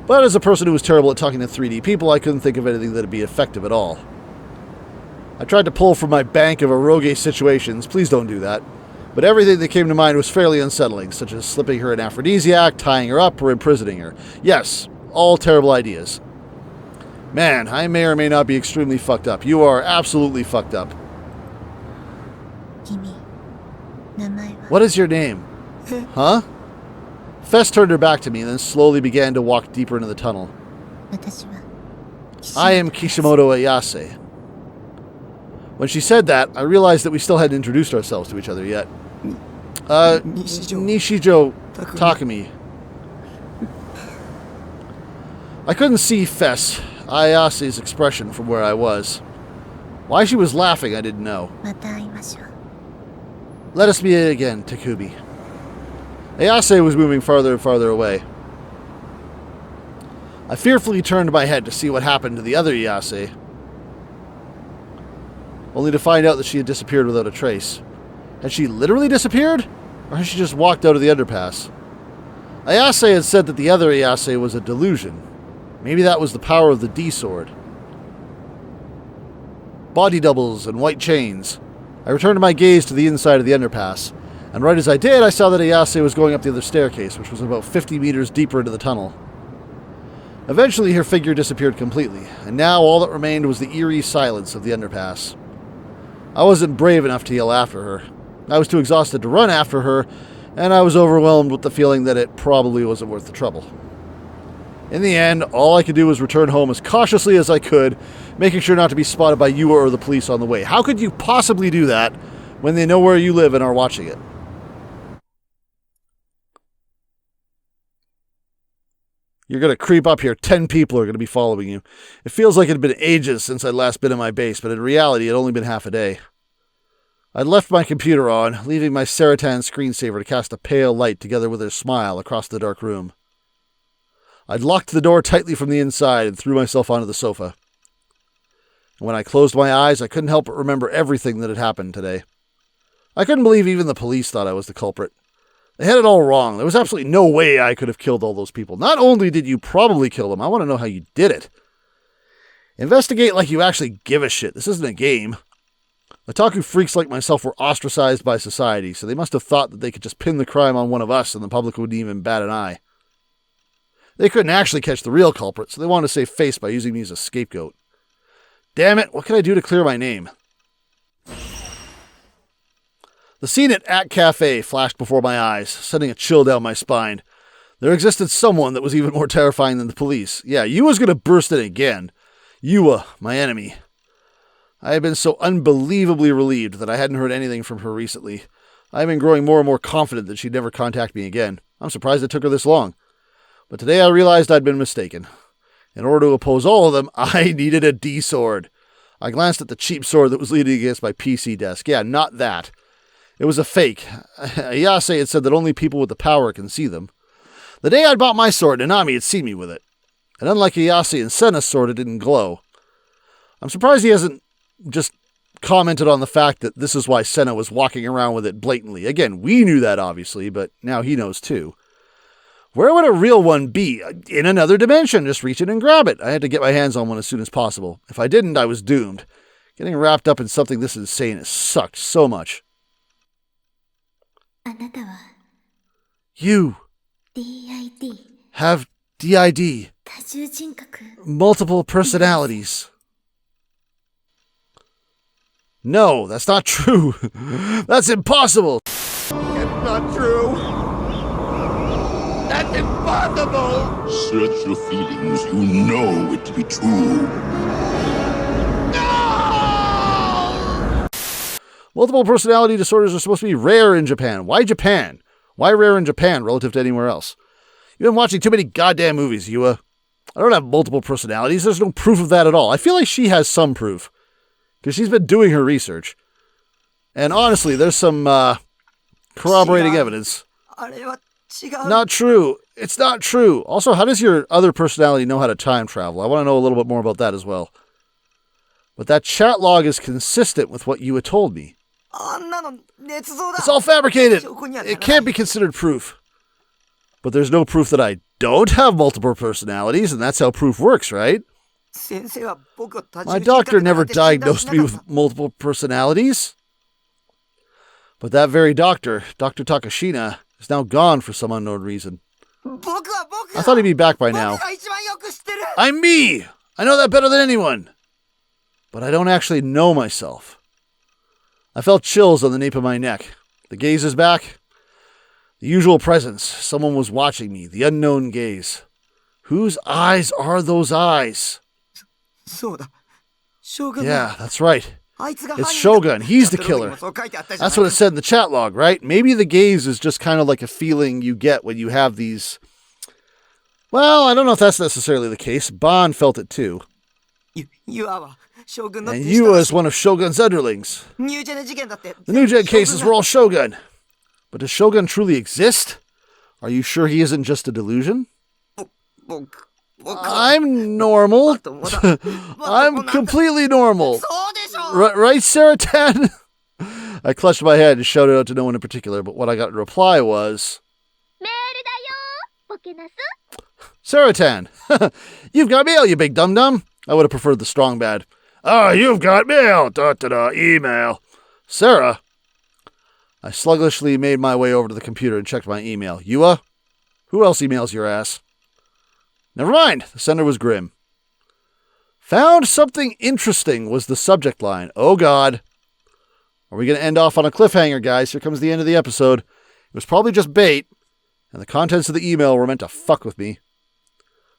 But as a person who was terrible at talking to 3D people, I couldn't think of anything that would be effective at all. I tried to pull from my bank of eroge situations. Please don't do that. But everything that came to mind was fairly unsettling, such as slipping her an aphrodisiac, tying her up, or imprisoning her. Yes, all terrible ideas. Man, I may or may not be extremely fucked up. You are absolutely fucked up. What is your name? Huh? Fess turned her back to me and then slowly began to walk deeper into the tunnel. I am Kishimoto Ayase. When she said that, I realized that we still hadn't introduced ourselves to each other yet. Nishijo Takumi. I couldn't see Fess Ayase's expression from where I was. Why she was laughing, I didn't know. Let us meet again, Takumi. Ayase was moving farther and farther away. I fearfully turned my head to see what happened to the other Ayase, only to find out that she had disappeared without a trace. Had she literally disappeared? Or had she just walked out of the underpass? Ayase had said that the other Ayase was a delusion. Maybe that was the power of the D-Sword. Body doubles and white chains. I returned my gaze to the inside of the underpass, and right as I did, I saw that Ayase was going up the other staircase, which was about 50 meters deeper into the tunnel. Eventually, her figure disappeared completely, and now all that remained was the eerie silence of the underpass. I wasn't brave enough to yell after her. I was too exhausted to run after her, and I was overwhelmed with the feeling that it probably wasn't worth the trouble. In the end, all I could do was return home as cautiously as I could, making sure not to be spotted by you or the police on the way. How could you possibly do that when they know where you live and are watching it. You're going to creep up here. 10 people are going to be following you. It feels like it had been ages since I'd last been in my base, but in reality, it had only been half a day. I'd left my computer on, leaving my Serotan screensaver to cast a pale light together with her smile across the dark room. I'd locked the door tightly from the inside and threw myself onto the sofa. And when I closed my eyes, I couldn't help but remember everything that had happened today. I couldn't believe even the police thought I was the culprit. They had it all wrong. There was absolutely no way I could have killed all those people. Not only did you probably kill them, I want to know how you did it. Investigate like you actually give a shit. This isn't a game. Otaku freaks like myself were ostracized by society, so they must have thought that they could just pin the crime on one of us and the public wouldn't even bat an eye. They couldn't actually catch the real culprit, so they wanted to save face by using me as a scapegoat. Damn it, what can I do to clear my name? The scene at Cafe flashed before my eyes, sending a chill down my spine. There existed someone that was even more terrifying than the police. Yeah, Yua's going to burst in again. Yua, my enemy. I had been so unbelievably relieved that I hadn't heard anything from her recently. I had been growing more and more confident that she'd never contact me again. I'm surprised it took her this long. But today I realized I'd been mistaken. In order to oppose all of them, I needed a D-sword. I glanced at the cheap sword that was leaning against my PC desk. Yeah, not that. It was a fake. Ayase had said that only people with the power can see them. The day I'd bought my sword, Nanami had seen me with it. And unlike Ayase and Senna's sword, it didn't glow. I'm surprised he hasn't just commented on the fact that this is why Senna was walking around with it blatantly. Again, we knew that, obviously, but now he knows too. Where would a real one be? In another dimension. Just reach in and grab it. I had to get my hands on one as soon as possible. If I didn't, I was doomed. Getting wrapped up in something this insane has sucked so much. You have DID. Multiple personalities. No, that's not true. That's impossible. It's not true. That's impossible. Search your feelings. You know it to be true. Multiple personality disorders are supposed to be rare in Japan. Why Japan? Why rare in Japan relative to anywhere else? You've been watching too many goddamn movies, Yua. I don't have multiple personalities. There's no proof of that at all. I feel like she has some proof, because she's been doing her research. And honestly, there's some corroborating evidence. Not true. It's not true. Also, how does your other personality know how to time travel? I want to know a little bit more about that as well. But that chat log is consistent with what Yua told me. It's all fabricated. It can't be considered proof. But there's no proof that I don't have multiple personalities, and that's how proof works, right? My doctor never diagnosed me with multiple personalities. But that very doctor, Dr. Takashina, is now gone for some unknown reason. I thought he'd be back by now. I'm me! I know that better than anyone. But I don't actually know myself. I felt chills on the nape of my neck. The gaze is back. The usual presence. Someone was watching me. The unknown gaze. Whose eyes are those eyes? Yeah, that's right. It's Shogun. He's the killer. That's what it said in the chat log, right? Maybe the gaze is just kind of like a feeling you get when you have these... Well, I don't know if that's necessarily the case. Ban felt it too. And Yua is one of Shogun's underlings. The New Gen cases were all Shogun. But does Shogun truly exist? Are you sure he isn't just a delusion? I'm normal. I'm completely normal. Right, Serotan? I clutched my head and shouted out to no one in particular, but what I got in reply was... Serotan, you've got mail, you big dum-dum. I would have preferred the strong bad. Oh, you've got mail. Email. Sarah. I sluggishly made my way over to the computer and checked my email. Yua? Who else emails your ass? Never mind. The sender was Grim. Found something interesting was the subject line. Oh, God. Are we going to end off on a cliffhanger, guys? Here comes the end of the episode. It was probably just bait, and the contents of the email were meant to fuck with me.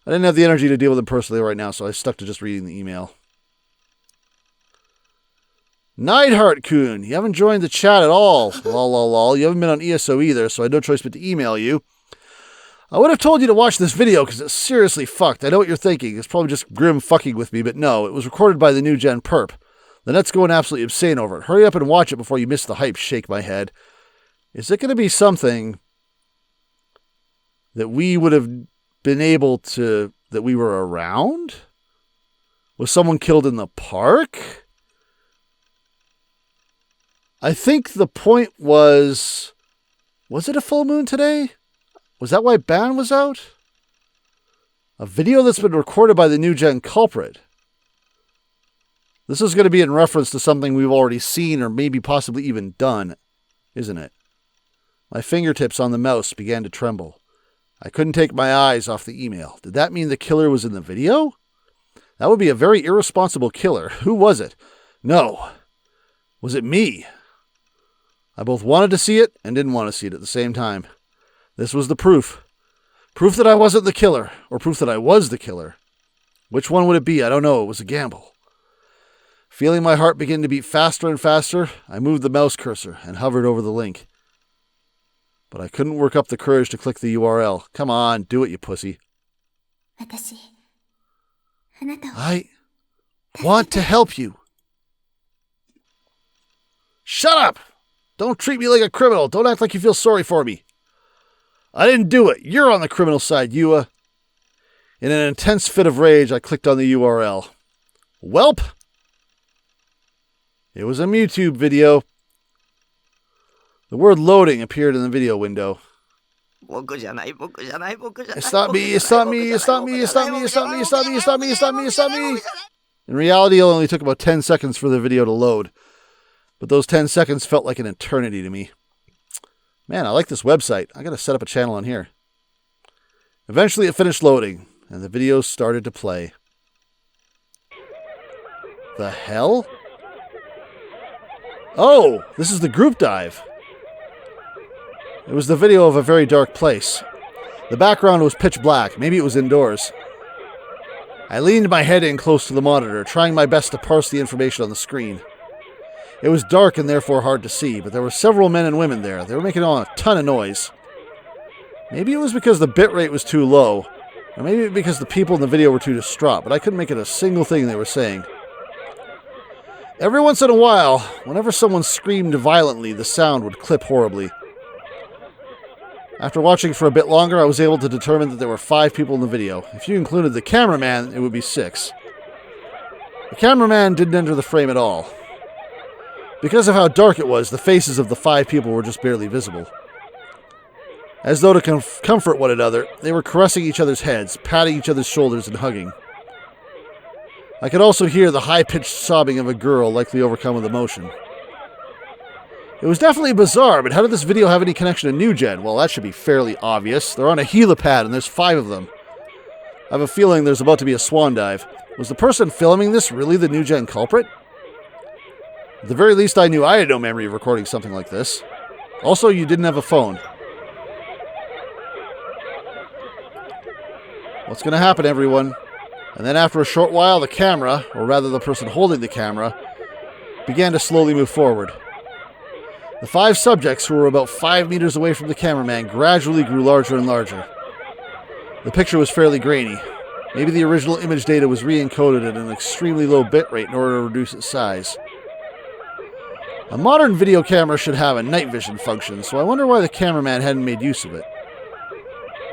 I didn't have the energy to deal with them personally right now, so I stuck to just reading the email. Neidhart-kun, you haven't joined the chat at all. Lol, lol, lol. You haven't been on ESO either, so I had no choice but to email you. I would have told you to watch this video because it's seriously fucked. I know what you're thinking. It's probably just Grim fucking with me, but no. It was recorded by the new gen perp. The net's going absolutely insane over it. Hurry up and watch it before you miss the hype. Shake my head. Is it going to be something that we would have been able to... that we were around? Was someone killed in the park? I think the point was it a full moon today? Was that why Ban was out? A video that's been recorded by the new gen culprit. This is going to be in reference to something we've already seen or maybe possibly even done, isn't it? My fingertips on the mouse began to tremble. I couldn't take my eyes off the email. Did that mean the killer was in the video? That would be a very irresponsible killer. Who was it? No. Was it me? I both wanted to see it and didn't want to see it at the same time. This was the proof. Proof that I wasn't the killer, or proof that I was the killer. Which one would it be? I don't know. It was a gamble. Feeling my heart begin to beat faster and faster, I moved the mouse cursor and hovered over the link. But I couldn't work up the courage to click the URL. Come on, do it, you pussy. I want to help you. Shut up! Don't treat me like a criminal. Don't act like you feel sorry for me. I didn't do it. You're on the criminal side, Yua. In an intense fit of rage, I clicked on the URL. Welp! It was a YouTube video. The word loading appeared in the video window. It's not me, it's not me, it's not me, it's not me, it's not me, it's not me, it's not me, it's not me, it's not me. In reality, it only took about 10 seconds for the video to load. But those 10 seconds felt like an eternity to me. Man, I like this website. I gotta set up a channel on here. Eventually it finished loading, and the video started to play. The hell? Oh, this is the group dive. It was the video of a very dark place. The background was pitch black. Maybe it was indoors. I leaned my head in close to the monitor, trying my best to parse the information on the screen. It was dark and therefore hard to see, but there were several men and women there. They were making a ton of noise. Maybe it was because the bitrate was too low, or maybe because the people in the video were too distraught, but I couldn't make it a single thing they were saying. Every once in a while, whenever someone screamed violently, the sound would clip horribly. After watching for a bit longer, I was able to determine that there were 5 people in the video. If you included the cameraman, it would be 6. The cameraman didn't enter the frame at all. Because of how dark it was, the faces of the 5 people were just barely visible. As though to comfort one another, they were caressing each other's heads, patting each other's shoulders, and hugging. I could also hear the high-pitched sobbing of a girl likely overcome with emotion. It was definitely bizarre, but how did this video have any connection to New Gen? Well, that should be fairly obvious. They're on a helipad, and there's 5 of them. I have a feeling there's about to be a swan dive. Was the person filming this really the New Gen culprit? At the very least, I knew I had no memory of recording something like this. Also, you didn't have a phone. What's going to happen, everyone? And then after a short while, the camera, or rather the person holding the camera, began to slowly move forward. The 5 subjects, who were about 5 meters away from the cameraman, gradually grew larger and larger. The picture was fairly grainy. Maybe the original image data was re-encoded at an extremely low bitrate in order to reduce its size. A modern video camera should have a night vision function, so I wonder why the cameraman hadn't made use of it.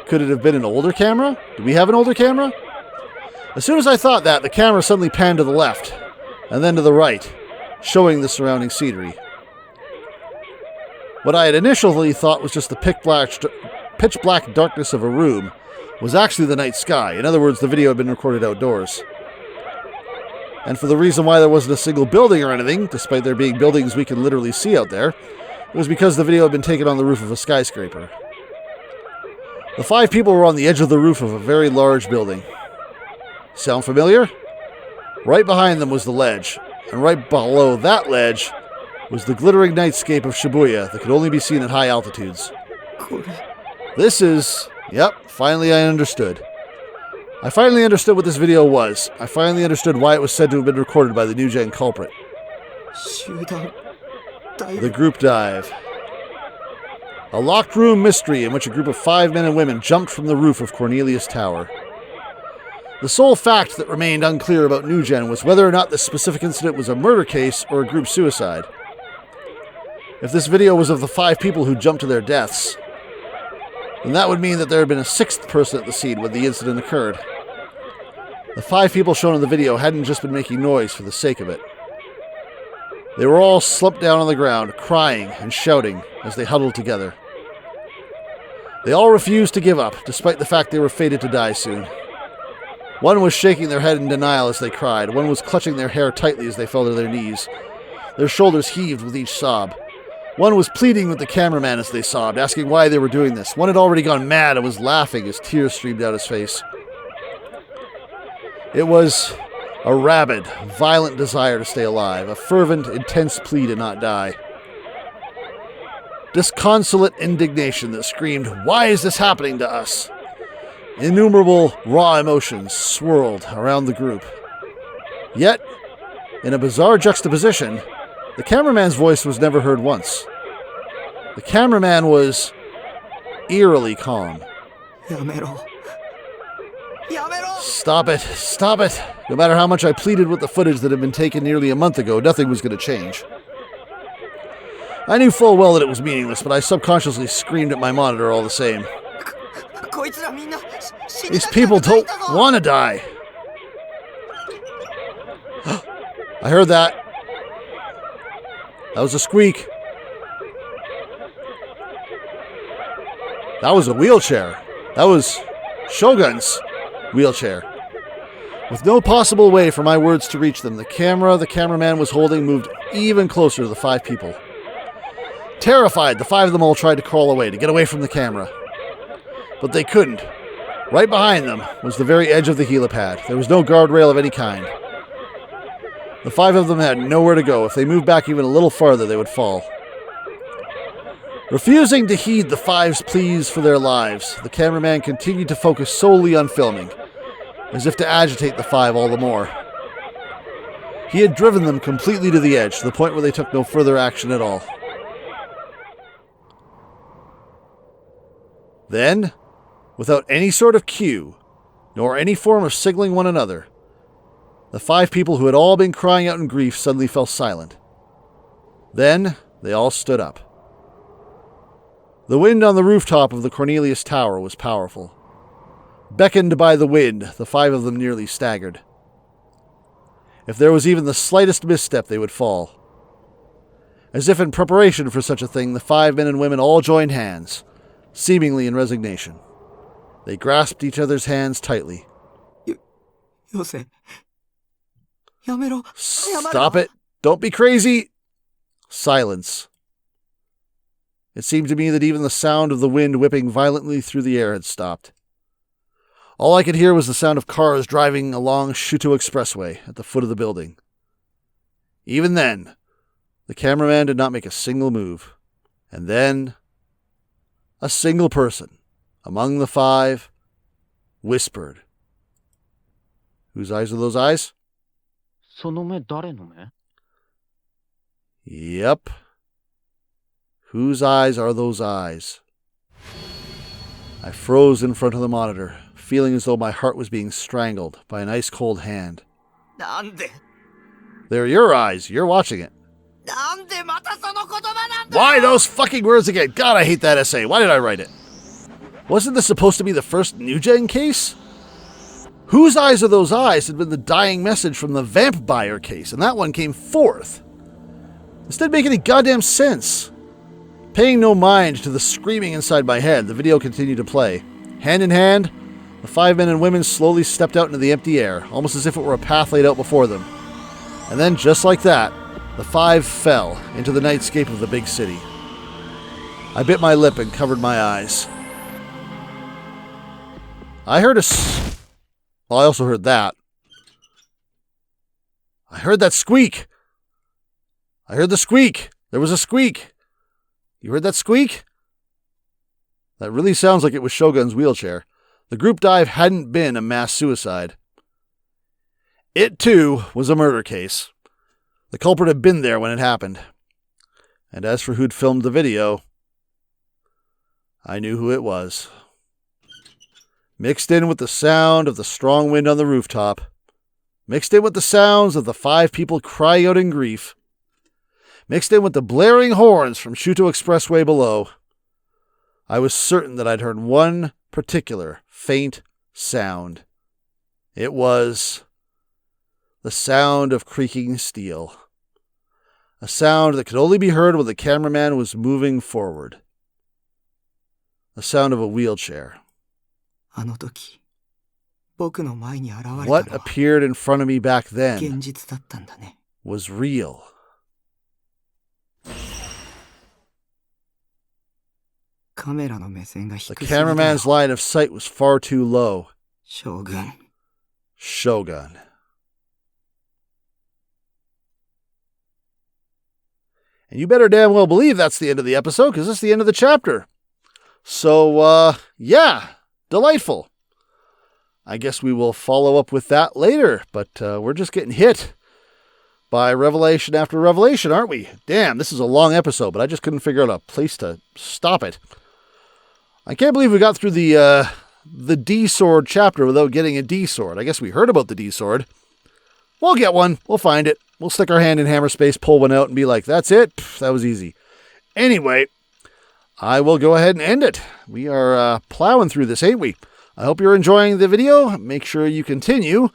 Could it have been an older camera? Do we have an older camera? As soon as I thought that, the camera suddenly panned to the left, and then to the right, showing the surrounding scenery. What I had initially thought was just the pitch black darkness of a room was actually the night sky. In other words, the video had been recorded outdoors. And for the reason why there wasn't a single building or anything, despite there being buildings we can literally see out there, it was because the video had been taken on the roof of a skyscraper. The 5 people were on the edge of the roof of a very large building. Sound familiar? Right behind them was the ledge, and right below that ledge was the glittering nightscape of Shibuya that could only be seen at high altitudes. This is... Yep, finally I understood. I finally understood what this video was. I finally understood why it was said to have been recorded by the New Gen culprit. The group dive. A locked room mystery in which a group of 5 men and women jumped from the roof of Cornelius Tower. The sole fact that remained unclear about New Gen was whether or not this specific incident was a murder case or a group suicide. If this video was of the 5 people who jumped to their deaths, then that would mean that there had been a 6th person at the scene when the incident occurred. The 5 people shown in the video hadn't just been making noise for the sake of it. They were all slumped down on the ground, crying and shouting as they huddled together. They all refused to give up, despite the fact they were fated to die soon. One was shaking their head in denial as they cried. One was clutching their hair tightly as they fell to their knees. Their shoulders heaved with each sob. One was pleading with the cameraman as they sobbed, asking why they were doing this. One had already gone mad and was laughing as tears streamed down his face. It was a rabid, violent desire to stay alive, a fervent, intense plea to not die. Disconsolate indignation that screamed, "Why is this happening to us?" Innumerable raw emotions swirled around the group. Yet, in a bizarre juxtaposition, the cameraman's voice was never heard once. The cameraman was eerily calm. Stop it, stop it. No matter how much I pleaded with the footage that had been taken nearly a month ago, nothing was going to change. I knew full well that it was meaningless, but I subconsciously screamed at my monitor all the same. These people don't want to die. I heard that. That was a squeak. That was a wheelchair. That was Shogun's wheelchair. With no possible way for my words to reach them, the camera the cameraman was holding moved even closer to the 5 people. Terrified, the 5 of them all tried to crawl away, to get away from the camera. But they couldn't. Right behind them was the very edge of the helipad. There was no guardrail of any kind. The 5 of them had nowhere to go. If they moved back even a little farther, they would fall. Refusing to heed the 5's pleas for their lives, the cameraman continued to focus solely on filming, as if to agitate the 5 all the more. He had driven them completely to the edge, to the point where they took no further action at all. Then, without any sort of cue, nor any form of signaling one another, the 5 people who had all been crying out in grief suddenly fell silent. Then, they all stood up. The wind on the rooftop of the Cornelius Tower was powerful. Beckoned by the wind, the 5 of them nearly staggered. If there was even the slightest misstep, they would fall. As if in preparation for such a thing, the 5 men and women all joined hands, seemingly in resignation. They grasped each other's hands tightly. Stop it! Don't be crazy! Silence. It seemed to me that even the sound of the wind whipping violently through the air had stopped. All I could hear was the sound of cars driving along Shuto Expressway at the foot of the building. Even then, the cameraman did not make a single move. And then, a single person, among the 5, whispered. Whose eyes are those eyes? その目誰の目? Yep. Whose eyes are those eyes? I froze in front of the monitor, feeling as though my heart was being strangled by an ice-cold hand. They're your eyes. You're watching it. Why those fucking words again? God, I hate that essay. Why did I write it? Wasn't this supposed to be the first New Gen case? Whose eyes are those eyes had been the dying message from the Vamp Buyer case, and that one came 4th. This didn't make any goddamn sense. Paying no mind to the screaming inside my head, the video continued to play. Hand in hand, the 5 men and women slowly stepped out into the empty air, almost as if it were a path laid out before them. And then, just like that, the 5 fell into the nightscape of the big city. I bit my lip and covered my eyes. I heard Well, I also heard that. I heard that squeak. I heard the squeak. There was a squeak. You heard that squeak? That really sounds like it was Shogun's wheelchair. The group dive hadn't been a mass suicide. It, too, was a murder case. The culprit had been there when it happened. And as for who'd filmed the video, I knew who it was. Mixed in with the sound of the strong wind on the rooftop, mixed in with the sounds of the 5 people crying out in grief, mixed in with the blaring horns from Shuto Expressway below, I was certain that I'd heard one particular faint sound. It was the sound of creaking steel. A sound that could only be heard when the cameraman was moving forward. The sound of a wheelchair. What appeared in front of me back then was real. The cameraman's line of sight was far too low. Shogun. And you better damn well believe that's the end of the episode, because it's the end of the chapter. So, yeah, delightful. I guess we will follow up with that later, but we're just getting hit by revelation after revelation, aren't we? Damn, this is a long episode, but I just couldn't figure out a place to stop it. I can't believe we got through the D-Sword chapter without getting a D-Sword. I guess we heard about the D-Sword. We'll get one. We'll find it. We'll stick our hand in hammer space, pull one out, and be like, that's it? Pff, that was easy. Anyway, I will go ahead and end it. We are plowing through this, ain't we? I hope you're enjoying the video. Make sure you continue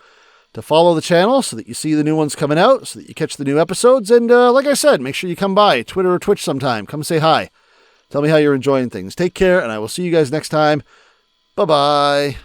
to follow the channel so that you see the new ones coming out, so that you catch the new episodes. And like I said, make sure you come by Twitter or Twitch sometime. Come say hi. Tell me how you're enjoying things. Take care, and I will see you guys next time. Bye-bye.